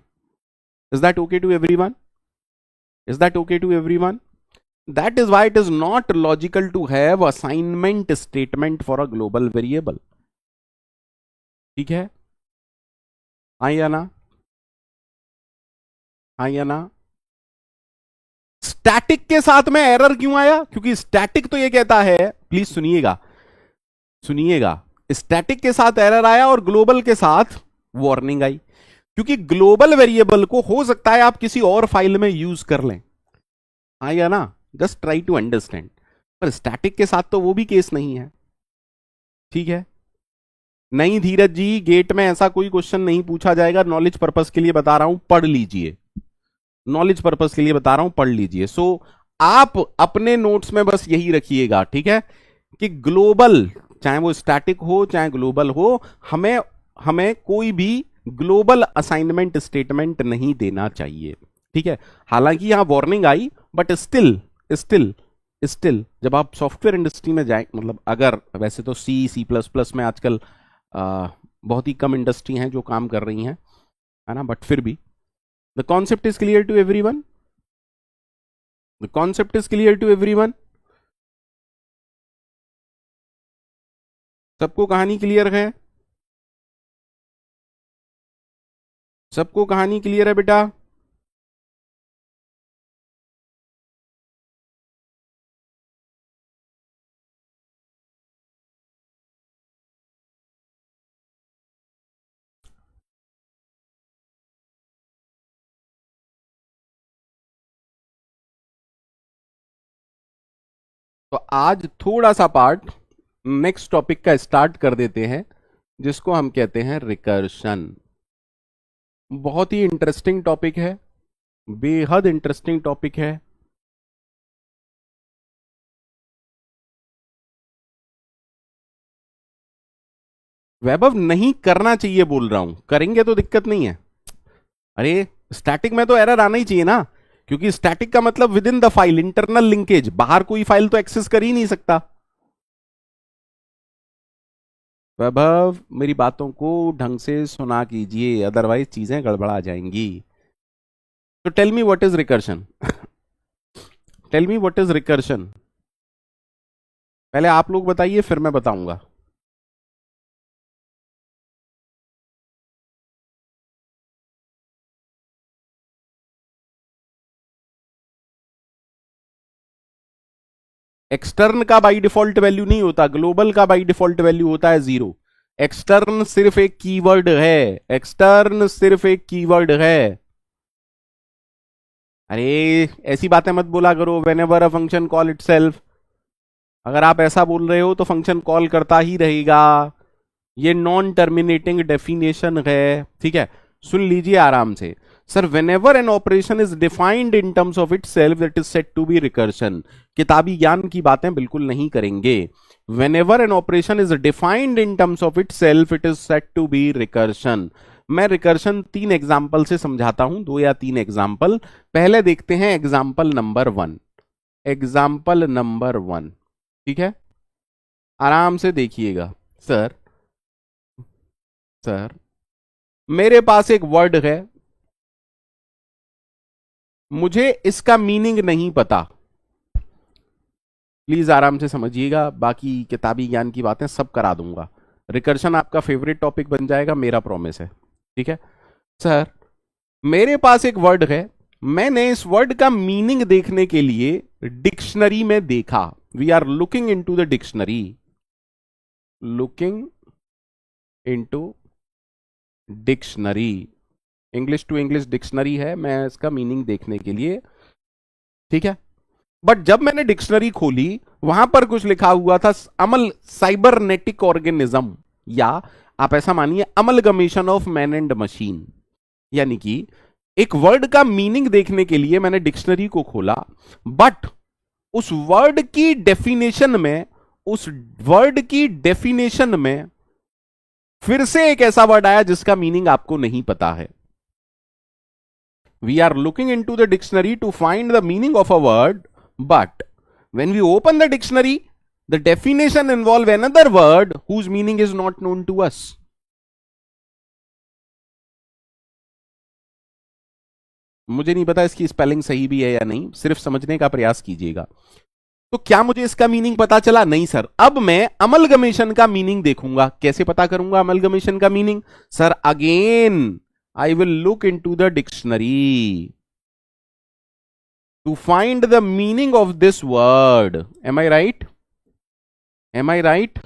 Speaker 1: Is that okay to everyone? Is that okay to everyone? That is why it is not logical to have assignment statement for a global variable. ठीक है, हाँ या ना? हाँ या ना? स्टैटिक के साथ में एरर क्यों आया? क्योंकि स्टैटिक तो ये कहता है, प्लीज सुनिएगा, सुनिएगा, स्टैटिक के साथ एरर आया और ग्लोबल के साथ वार्निंग आई, क्योंकि ग्लोबल वेरिएबल को हो सकता है आप किसी और फाइल में यूज कर लें, हाँ या ना? Just try to understand. पर स्टैटिक के साथ तो वो भी केस नहीं है। ठीक है, नहीं धीरज जी, गेट में ऐसा कोई क्वेश्चन नहीं पूछा जाएगा। नॉलेज पर्पस के लिए बता रहा हूं, पढ़ लीजिए। नॉलेज पर्पस के लिए बता रहा हूं, पढ़ लीजिए। आप अपने नोट्स में बस यही रखिएगा, ठीक है, कि ग्लोबल, चाहे वो स्टैटिक हो चाहे ग्लोबल हो, हमें हमें कोई भी ग्लोबल असाइनमेंट स्टेटमेंट नहीं देना चाहिए। ठीक है, हालांकि यहां warning I, but still still still जब आप सॉफ्टवेयर इंडस्ट्री में जाए, मतलब अगर, वैसे तो सी प्लस प्लस में आजकल बहुत ही कम इंडस्ट्री हैं जो काम कर रही हैं, है ना, बट फिर भी the concept is clear to everyone? The concept is clear to everyone? सबको कहानी क्लियर है? सबको कहानी क्लियर है बेटा? तो आज थोड़ा सा पार्ट नेक्स्ट टॉपिक का स्टार्ट कर देते हैं, जिसको हम कहते हैं रिकर्शन। बहुत ही इंटरेस्टिंग टॉपिक है, बेहद इंटरेस्टिंग टॉपिक है। वैभव नहीं करना चाहिए बोल रहा हूं, करेंगे तो दिक्कत नहीं है। अरे स्टैटिक में तो एरर आना ही चाहिए ना, क्योंकि स्टैटिक का मतलब with in the file, internal linkage, बाहर कोई फाइल तो एक्सेस कर ही नहीं सकता। वैभव मेरी बातों को ढंग से सुना कीजिए, अदरवाइज चीजें गड़बड़ा जाएंगी। तो tell me what is recursion. Tell me what is recursion. पहले आप लोग बताइए, फिर मैं बताऊंगा। एक्सटर्न का बाई डिफॉल्ट वैल्यू नहीं होता, ग्लोबल का बाई डिफॉल्ट वैल्यू होता है 0। एक्सटर्न सिर्फ एक कीवर्ड है, एक्सटर्न सिर्फ एक कीवर्ड है। अरे ऐसी बातें मत बोला करो, when ever a function call itself. अगर आप ऐसा बोल रहे हो तो फंक्शन कॉल करता ही रहेगा। ये नॉन टर्मिनेटिंग डेफिनेशन है, ठीक है। सुन लीजिए आराम से। Sir whenever an operation is defined in terms of itself that is set to be recursion. किताबी ज्ञान की बातें बिल्कुल नहीं करेंगे। Whenever an operation is defined in terms of itself it is set to be recursion. मैं recursion 3 example से समझाता हूं, 2 या 3 एग्जाम्पल। पहले देखते हैं एग्जाम्पल नंबर 1। एग्जाम्पल नंबर 1, ठीक है, आराम से देखिएगा। सर सर मेरे पास एक वर्ड है, मुझे इसका मीनिंग नहीं पता। प्लीज आराम से समझिएगा, बाकी किताबी ज्ञान की बातें सब करा दूंगा। रिकर्शन आपका फेवरेट टॉपिक बन जाएगा, मेरा प्रॉमिस है, ठीक है। सर मेरे पास एक वर्ड है, मैंने इस वर्ड का मीनिंग देखने के लिए डिक्शनरी में देखा। We are looking into the dictionary, looking into dictionary. English to English dictionary है, मैं इसका मीनिंग देखने के लिए, ठीक है। बट जब मैंने डिक्शनरी खोली, वहां पर कुछ लिखा हुआ था, अमल साइबरनेटिक ऑर्गेनिज्म, या आप ऐसा मानिए amalgamation of man and machine. यानी कि एक वर्ड का मीनिंग देखने के लिए मैंने डिक्शनरी को खोला, बट उस वर्ड की डेफिनेशन में, उस वर्ड की डेफिनेशन में फिर से एक ऐसा वर्ड आया जिसका मीनिंग आपको नहीं पता है। We are looking into the dictionary to find the meaning of a word, but when we open the dictionary, the definition involve another word whose meaning is not known to us. मुझे नहीं पता इसकी spelling सही भी है या नहीं, सिर्फ समझने का प्रयास कीजिएगा। तो क्या मुझे इसका मीनिंग पता चला? नहीं सर। अब मैं अमलगमेशन का मीनिंग देखूंगा। कैसे पता करूंगा अमलगमेशन का meaning? Sir again I will look into the dictionary to find the meaning of this word. Am I right? Am I right?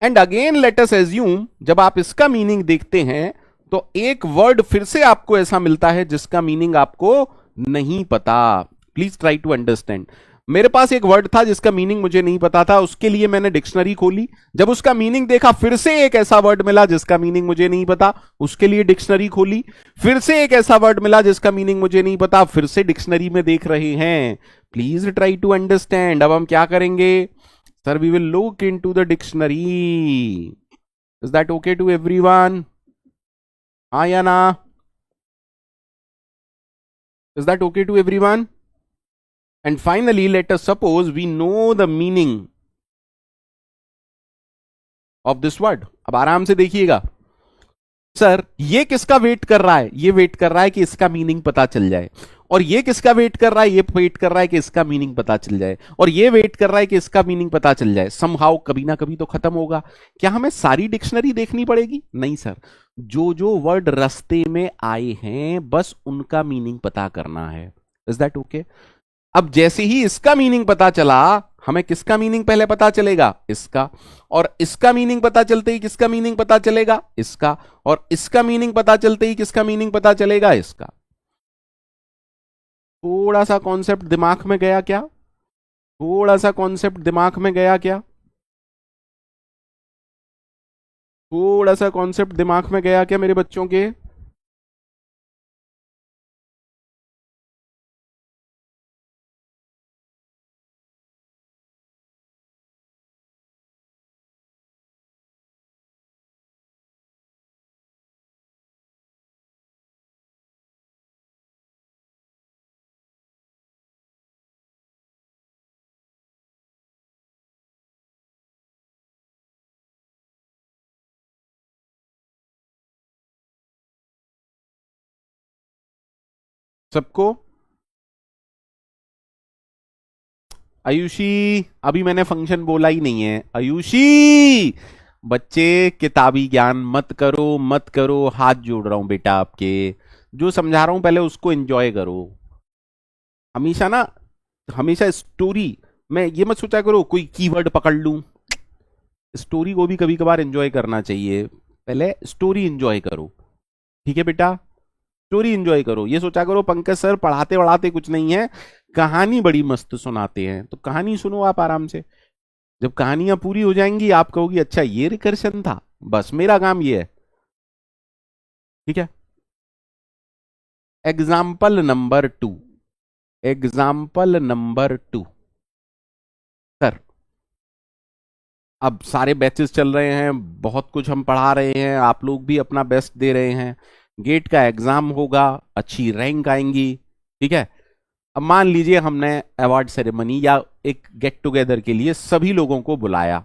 Speaker 1: And again let us assume, जब आप इसका मीनिंग देखते हैं तो एक वर्ड फिर से आपको ऐसा मिलता है जिसका मीनिंग आपको नहीं पता। Please try to understand. मेरे पास एक वर्ड था जिसका मीनिंग मुझे नहीं पता था, उसके लिए मैंने डिक्शनरी खोली, जब उसका मीनिंग देखा फिर से एक ऐसा वर्ड मिला जिसका मीनिंग मुझे नहीं पता, उसके लिए डिक्शनरी खोली, फिर से एक ऐसा वर्ड मिला जिसका मीनिंग मुझे नहीं पता, फिर से डिक्शनरी में देख रहे हैं। Please try to understand. अब हम क्या करेंगे? Sir we will look into the dictionary. Is that okay to everyone? हाँ या ना? Is that okay to everyone? And finally, let us suppose we know the meaning of this word. अब आराम से देखिएगा। सर ये किसका वेट कर रहा है? ये वेट कर रहा है कि इसका मीनिंग पता चल जाए। और ये किसका वेट कर रहा है? ये वेट कर रहा है कि इसका मीनिंग पता चल जाए। और ये वेट कर रहा है कि इसका मीनिंग पता चल जाए। समहाउ कभी ना कभी तो खत्म होगा। क्या हमें सारी डिक्शनरी देखनी पड़ेगी? नहीं सर। जो जो वर्ड रास्ते में आए हैं बस उनका मीनिंग पता करना है। Is that okay? अब जैसे ही इसका मीनिंग पता चला, हमें किसका मीनिंग पहले पता चलेगा? इसका। और इसका मीनिंग पता चलते ही किसका मीनिंग पता चलेगा? इसका। और इसका मीनिंग पता चलते ही किसका मीनिंग पता चलेगा? इसका। थोड़ा सा कॉन्सेप्ट दिमाग में गया क्या? थोड़ा सा कॉन्सेप्ट दिमाग में गया क्या? थोड़ा सा कॉन्सेप्ट दिमाग में गया क्या मेरे बच्चों के? सबको? आयुषी, अभी मैंने फंक्शन बोला ही नहीं है। आयुषी, बच्चे किताबी ज्ञान मत करो, मत करो, हाथ जोड़ रहा हूं बेटा आपके। जो समझा रहा हूं पहले उसको एंजॉय करो। हमेशा ना, हमेशा स्टोरी में ये मत सोचा करो कोई कीवर्ड पकड़ लूं। स्टोरी को भी कभी कभार एंजॉय करना चाहिए। पहले स्टोरी एंजॉय करो, ठीक है बेटा? स्टोरी एंजॉय करो। ये सोचा करो पंकज सर पढ़ाते पढ़ाते कुछ नहीं है, कहानी बड़ी मस्त सुनाते हैं, तो कहानी सुनो आप आराम से। जब कहानियां पूरी हो जाएंगी आप कहोगी अच्छा ये रिकर्शन था। बस मेरा काम ये है, ठीक है? Example number 2, example number 2। Sir, अब सारे बैचेस चल रहे हैं, बहुत कुछ हम पढ़ा रहे हैं, आप लोग भी अपना बेस्ट दे रहे हैं, गेट का एग्जाम होगा, अच्छी रैंक आएंगी, ठीक है? अब मान लीजिए हमने अवार्ड सेरेमनी या एक गेट टुगेदर के लिए सभी लोगों को बुलाया,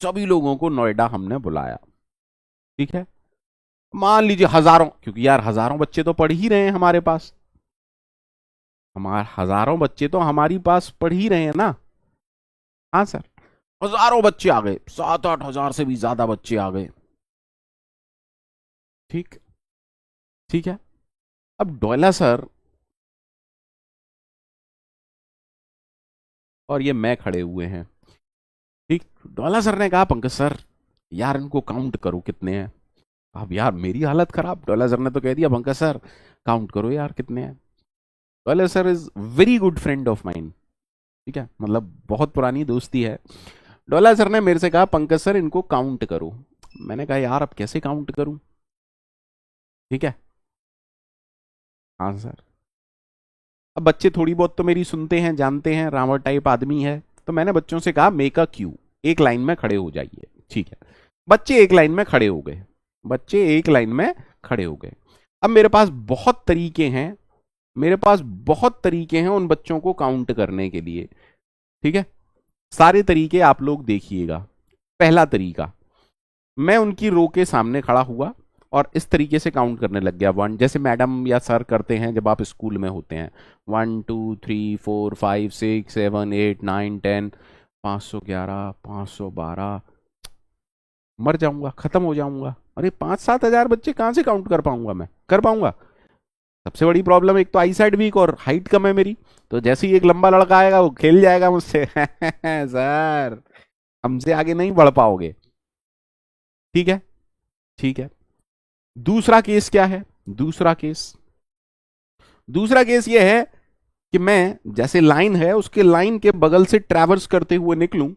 Speaker 1: सभी लोगों को नोएडा हमने बुलाया, ठीक है? मान लीजिए हजारों, क्योंकि यार हजारों बच्चे तो पढ़ ही रहे हैं हमारे पास, हमारे हजारों बच्चे तो हमारी पास पढ़ ही रहे हैं ना। हाँ सर, हजारों बच्चे आ गए, 7-8 हजार से भी ज्यादा बच्चे आ गए, ठीक, ठीक है? अब डोयला सर और ये मैं खड़े हुए हैं, ठीक? डोयला सर ने कहा पंकज सर यार इनको काउंट करो कितने हैं। अब यार मेरी हालत खराब, डोयला सर ने तो कह दिया पंकज सर काउंट करो यार कितने हैं। Doyla sir is very good friend of mine, ठीक है, मतलब बहुत पुरानी दोस्ती है। डोयला सर ने मेरे से कहा पंकज सर इनको काउंट करो। मैंने कहा यार अब कैसे काउंट करूं, ठीक है? हाँ सर। अब बच्चे थोड़ी बहुत तो मेरी सुनते हैं, जानते हैं, रावण टाइप आदमी है, तो मैंने बच्चों से कहा मेक अ क्यू, एक लाइन में खड़े हो जाइए, ठीक है? बच्चे एक लाइन में खड़े हो गए, बच्चे एक लाइन में खड़े हो गए। अब मेरे पास बहुत तरीके हैं, मेरे पास बहुत तरीके हैं उन बच्चों को काउंट करने के लिए, ठीक है? सारे तरीके आप लोग देखिएगा। पहला तरीका, मैं उनकी रो के सामने खड़ा हुआ और इस तरीके से काउंट करने लग गया, वन, जैसे मैडम या सर करते हैं जब आप स्कूल में होते हैं, 1 2 3 4 5 6 7 8 9 10, 511, 512, मर जाऊंगा, खत्म हो जाऊंगा। अरे 5-7 हजार बच्चे कहां से काउंट कर पाऊंगा? मैं कर पाऊंगा? सबसे बड़ी प्रॉब्लम एक तो आई साइड वीक और हाइट कम है मेरी, तो जैसे ही एक लंबा लड़का आएगा वो खेल जाएगा मुझसे सर हमसे आगे नहीं बढ़ पाओगे, ठीक है? ठीक है। दूसरा केस क्या है? दूसरा केस, दूसरा केस ये है कि मैं जैसे लाइन है उसके लाइन के बगल से ट्रैवर्स करते हुए निकलूं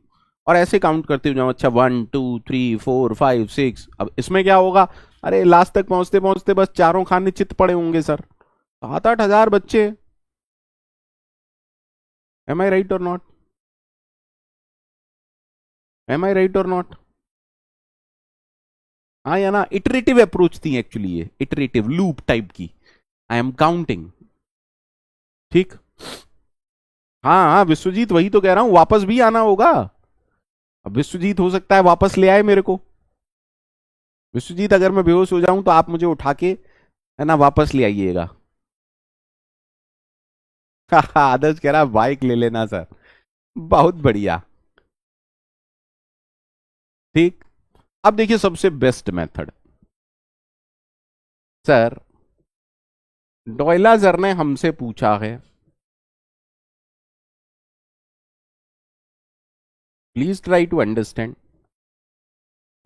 Speaker 1: और ऐसे काउंट करते हुए जाऊं, अच्छा 1 2 3 4 5 6। अब इसमें क्या होगा? अरे लास्ट तक पहुंचते पहुंचते बस चारों खाने चित पड़े होंगे सर, 7-8 हजार बच्चे। एम आई राइट और नॉट? एम आई राइट और नॉट? हाँ या ना? इटरेटिव अप्रोच थी एक्चुअली, ये इटरेटिव लूप टाइप की, आई एम काउंटिंग, ठीक? हाँ हाँ विश्वजीत, वही तो कह रहा हूं, वापस भी आना होगा। अब विश्वजीत हो सकता है वापस ले आए मेरे को। विश्वजीत अगर मैं बेहोश हो जाऊं तो आप मुझे उठा के है ना वापस ले आइएगा आदर्श कह रहा बाइक ले लेना सर, बहुत बढ़िया, ठीक। अब देखिए सबसे best method, sir Doyla sir ने हमसे पूछा है, please try to understand,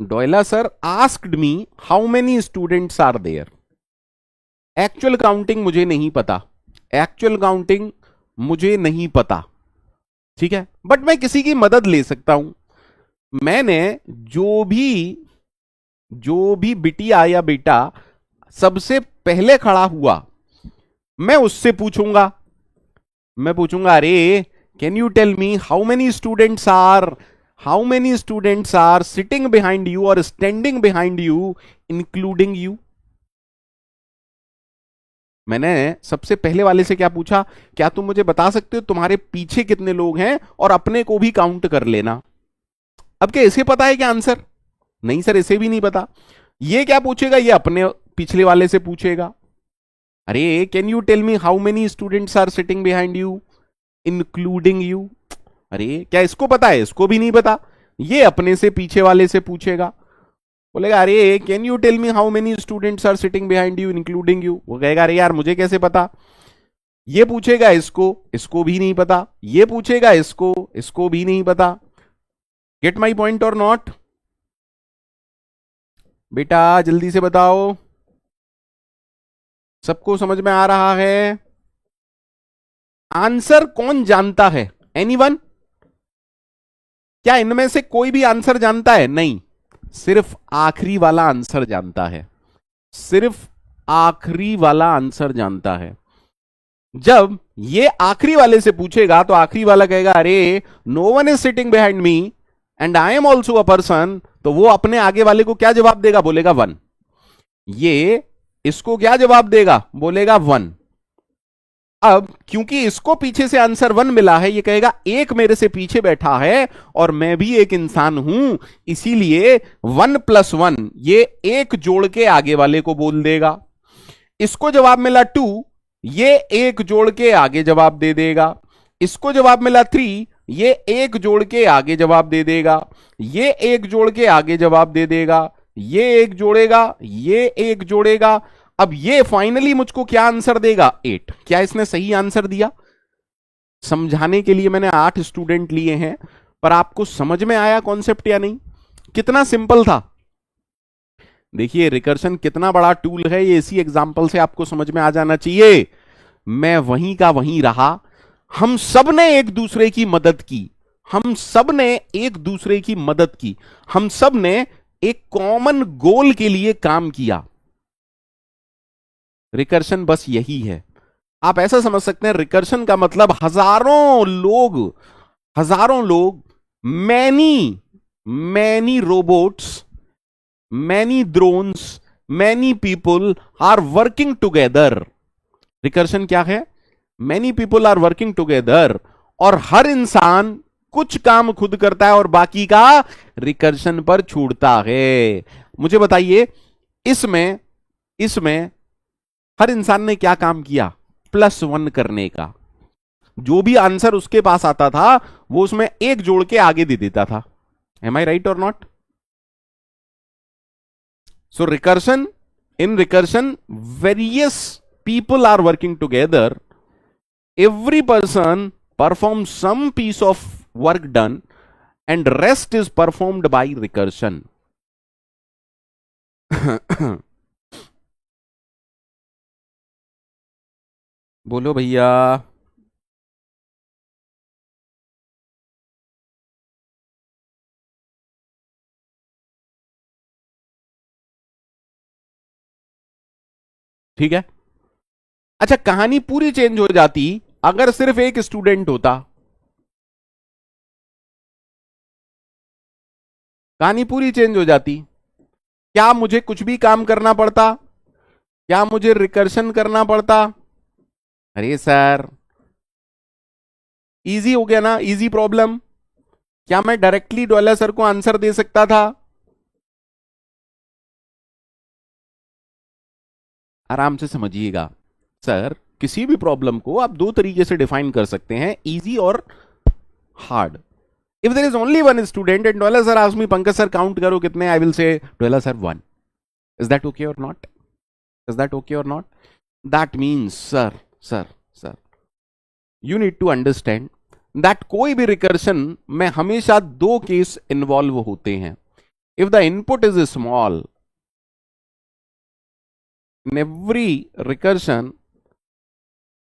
Speaker 1: Doyla sir asked me how many students are there. Actual counting मुझे नहीं पता, एक्चुअल काउंटिंग मुझे नहीं पता, ठीक है, बट मैं किसी की मदद ले सकता हूं। मैंने जो भी बिटिया या बेटा सबसे पहले खड़ा हुआ मैं उससे पूछूंगा, मैं पूछूंगा अरे can you tell me how many students are sitting behind you और standing behind you including you. मैंने सबसे पहले वाले से क्या पूछा, क्या तुम मुझे बता सकते हो तुम्हारे पीछे कितने लोग हैं और अपने को भी काउंट कर लेना। अब क्या इसे पता है क्या आंसर? नहीं सर इसे भी नहीं पता। ये क्या पूछेगा? ये अपने पिछले वाले से पूछेगा, अरे can you tell me how many students are sitting behind you including you. अरे क्या इसको पता है? इसको भी नहीं पता। ये अपने से पीछे वाले से पूछेगा, बोलेगा अरे can you tell me how many students are sitting behind you including you. वो कहेगा अरे यार मुझे कैसे पता। ये पूछेगा इसको, इसको भी नहीं पता। ये पूछेगा इसको, इसको भी नहीं पता। गेट माई पॉइंट और नॉट? बेटा जल्दी से बताओ, सबको समझ में आ रहा है? आंसर कौन जानता है? एनीवन? क्या इनमें से कोई भी आंसर जानता है? नहीं, सिर्फ आखिरी वाला आंसर जानता है। सिर्फ आखिरी वाला आंसर जानता है। जब ये आखिरी वाले से पूछेगा तो आखिरी वाला कहेगा अरे no one is sitting behind me and I am also a person, तो वो अपने आगे वाले को क्या जवाब देगा? बोलेगा वन। ये इसको क्या जवाब देगा? बोलेगा वन। अब क्योंकि इसको पीछे से आंसर वन मिला है, ये कहेगा एक मेरे से पीछे बैठा है और मैं भी एक इंसान हूं, इसीलिए वन प्लस वन ये एक जोड़ के आगे वाले को बोल देगा। इसको जवाब मिला टू, ये एक जोड़ के आगे जवाब दे देगा। इसको जवाब मिला थ्री, ये एक जोड़ के आगे जवाब दे देगा। ये एक जोड़ के आगे जवाब दे देगा। ये एक जोड़ेगा, ये एक जोड़ेगा। अब ये फाइनली मुझको क्या आंसर देगा? 8। क्या इसने सही आंसर दिया? समझाने के लिए मैंने 8 स्टूडेंट लिए हैं, पर आपको समझ में आया कॉन्सेप्ट या नहीं? कितना सिंपल था। देखिए रिकर्शन कितना बड़ा टूल है, ये इसी एग्जांपल से आपको समझ में आ जाना चाहिए। मैं वहीं का वहीं रहा। हम सब ने एक दूसरे की मदद की। हम सब ने एक दूसरे की मदद की। हम सब ने एक कॉमन गोल के लिए काम किया। रिकर्शन बस यही है। आप ऐसा समझ सकते हैं, रिकर्शन का मतलब हजारों लोग, many many robots, many drones, many people are working together. Recursion क्या है? Many people are working together, और हर इंसान कुछ काम खुद करता है और बाकी का रिकर्शन पर छोड़ता है। मुझे बताइए, इसमें इसमें हर इंसान ने क्या काम किया? प्लस वन करने का। जो भी आंसर उसके पास आता था वो उसमें एक जोड़ के आगे दे देता था। एम आई राइट और not? So recursion, in recursion various people are working together. Every person performs some piece of work done and rest is performed by recursion. बोलो भैया। ठीक है। अच्छा, कहानी पूरी चेंज हो जाती अगर सिर्फ एक स्टूडेंट होता। कहानी पूरी चेंज हो जाती। क्या मुझे कुछ भी काम करना पड़ता? क्या मुझे रिकर्शन करना पड़ता? अरे सर, इजी हो गया ना, इजी प्रॉब्लम। क्या मैं डायरेक्टली डॉलर सर को आंसर दे सकता था? आराम से समझिएगा सर, किसी भी प्रॉब्लम को आप दो तरीके से डिफाइन कर सकते हैं, इजी और hard. If there is only one student and Dola sir ask me Pankaj sir count करो कितने, I will say Dola sir 1। Is that okay और नॉट? इज दैट ओके और not? That means sir sir sir you need to understand that कोई भी recursion में हमेशा दो case involve होते हैं। If the input is small, in every recursion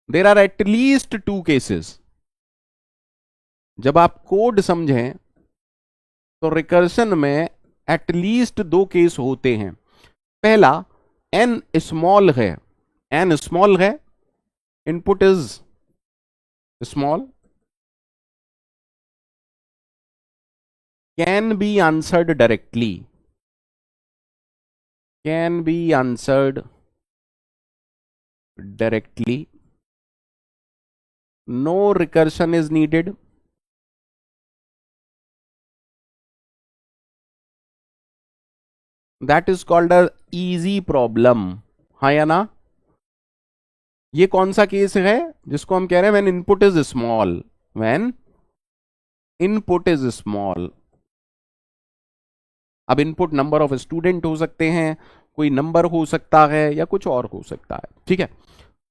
Speaker 1: there are at least 2 cases. जब आप कोड समझें तो रिकर्शन में एटलीस्ट 2 केस होते हैं। पहला, एन स्मॉल है, एन स्मॉल है, input is small, can be answered directly, can be answered directly, no recursion is needed, that is called a easy problem। हाँ या ना? ये कौन सा केस है जिसको हम कह रहे हैं when input is small, when input is small. अब इनपुट नंबर ऑफ स्टूडेंट हो सकते हैं, कोई नंबर हो सकता है, या कुछ और हो सकता है, ठीक है।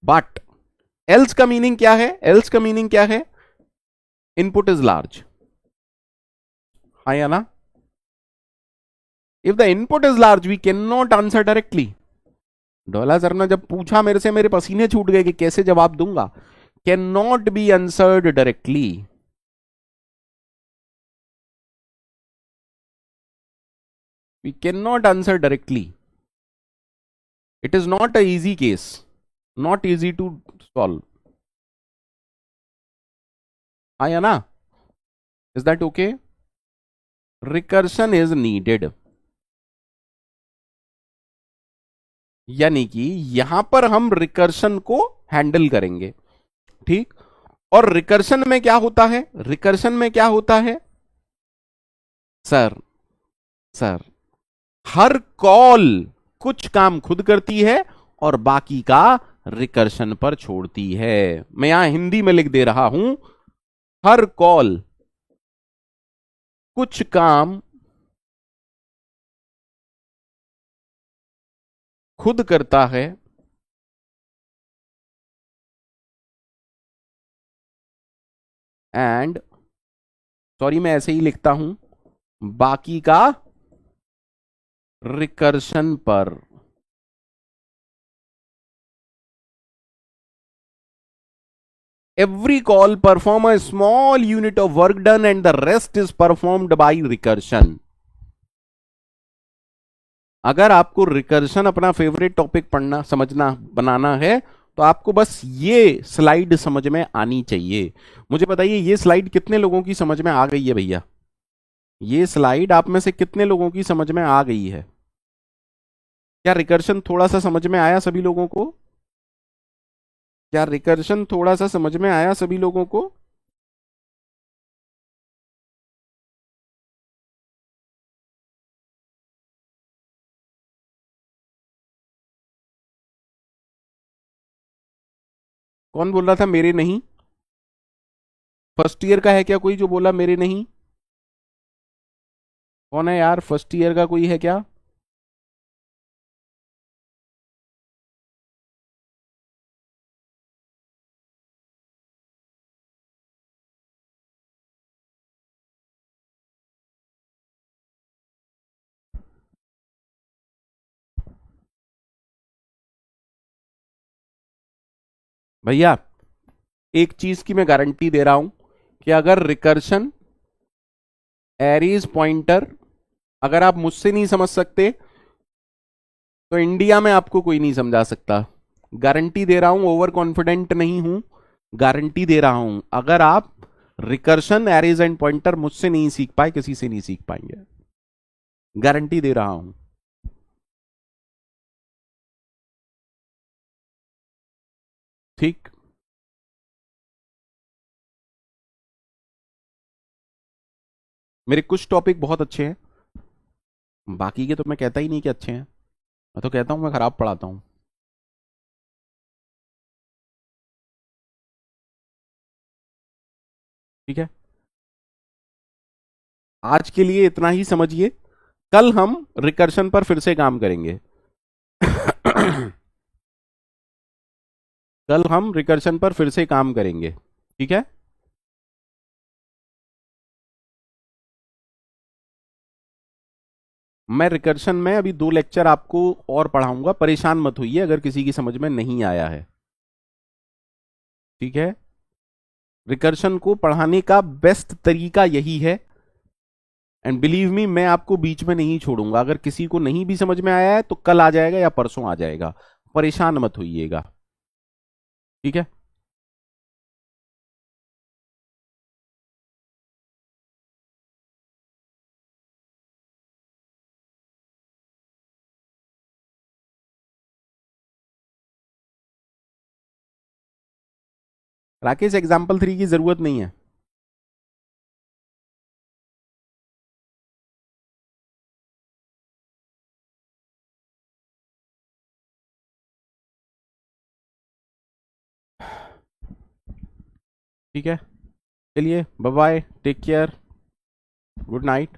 Speaker 1: बट एल्स का मीनिंग क्या है? एल्स का मीनिंग क्या है? इनपुट इज लार्ज, हाँ या ना? If the input is large we can not answer directly. Dola sir ने जब पूछा मेरे से, मेरे पसीने छूट गए कि कैसे जवाब दूंगा। Can not be answered directly. We can not answer directly. It is not a easy case, not easy to solve, हाँ या ना? Is that okay? Recursion is needed, यानी कि यहां पर हम रिकर्शन को हैंडल करेंगे, ठीक। और रिकर्शन में क्या होता है? रिकर्शन में क्या होता है सर? सर, हर कॉल कुछ काम खुद करती है और बाकी का रिकर्शन पर छोड़ती है। मैं यहां हिंदी में लिख दे रहा हूं, हर कॉल कुछ काम खुद करता है एंड, सॉरी मैं ऐसे ही लिखता हूं, बाकी का रिकर्शन पर। Every call perform a small unit of work done and the rest is performed by recursion. अगर आपको रिकर्शन अपना फेवरेट टॉपिक पढ़ना, समझना, बनाना है, तो आपको बस ये स्लाइड समझ में आनी चाहिए। मुझे बताइए ये स्लाइड कितने लोगों की समझ में आ गई है भैया? ये स्लाइड आप में से कितने लोगों की समझ में आ गई है? क्या रिकर्शन थोड़ा सा समझ में आया सभी लोगों को? क्या रिकर्शन थोड़ा सा समझ में आया सभी लोगों को? कौन बोल रहा था मेरे नहीं? फर्स्ट ईयर का है क्या कोई जो बोला मेरे नहीं? कौन है यार, फर्स्ट ईयर का कोई है क्या? भैया एक चीज की मैं गारंटी दे रहा हूं कि अगर रिकर्शन, एरीज पॉइंटर, अगर आप मुझसे नहीं समझ सकते तो इंडिया में आपको कोई नहीं समझा सकता। गारंटी दे रहा हूं, ओवर कॉन्फिडेंट नहीं हूं, गारंटी दे रहा हूं। अगर आप रिकर्शन, एरीज एंड पॉइंटर मुझसे नहीं सीख पाए, किसी से नहीं सीख पाएंगे, गारंटी दे रहा हूं, ठीक। मेरे कुछ टॉपिक बहुत अच्छे हैं, बाकी के तो मैं कहता ही नहीं कि अच्छे हैं, मैं तो कहता हूं मैं खराब पढ़ाता हूं, ठीक है। आज के लिए इतना ही समझिए, कल हम रिकर्शन पर फिर से काम करेंगे। कल हम रिकर्शन पर फिर से काम करेंगे, ठीक है। मैं रिकर्शन में अभी 2 लेक्चर आपको और पढ़ाऊंगा, परेशान मत होइए अगर किसी की समझ में नहीं आया है, ठीक है। रिकर्शन को पढ़ाने का बेस्ट तरीका यही है, एंड बिलीव मी मैं आपको बीच में नहीं छोड़ूंगा। अगर किसी को नहीं भी समझ में आया है तो कल आ जाएगा या परसों आ जाएगा, परेशान मत होइएगा, ठीक है। राकेश एग्जाम्पल 3 की जरूरत नहीं है। ठीक है, चलिए bye bye, take care, good night.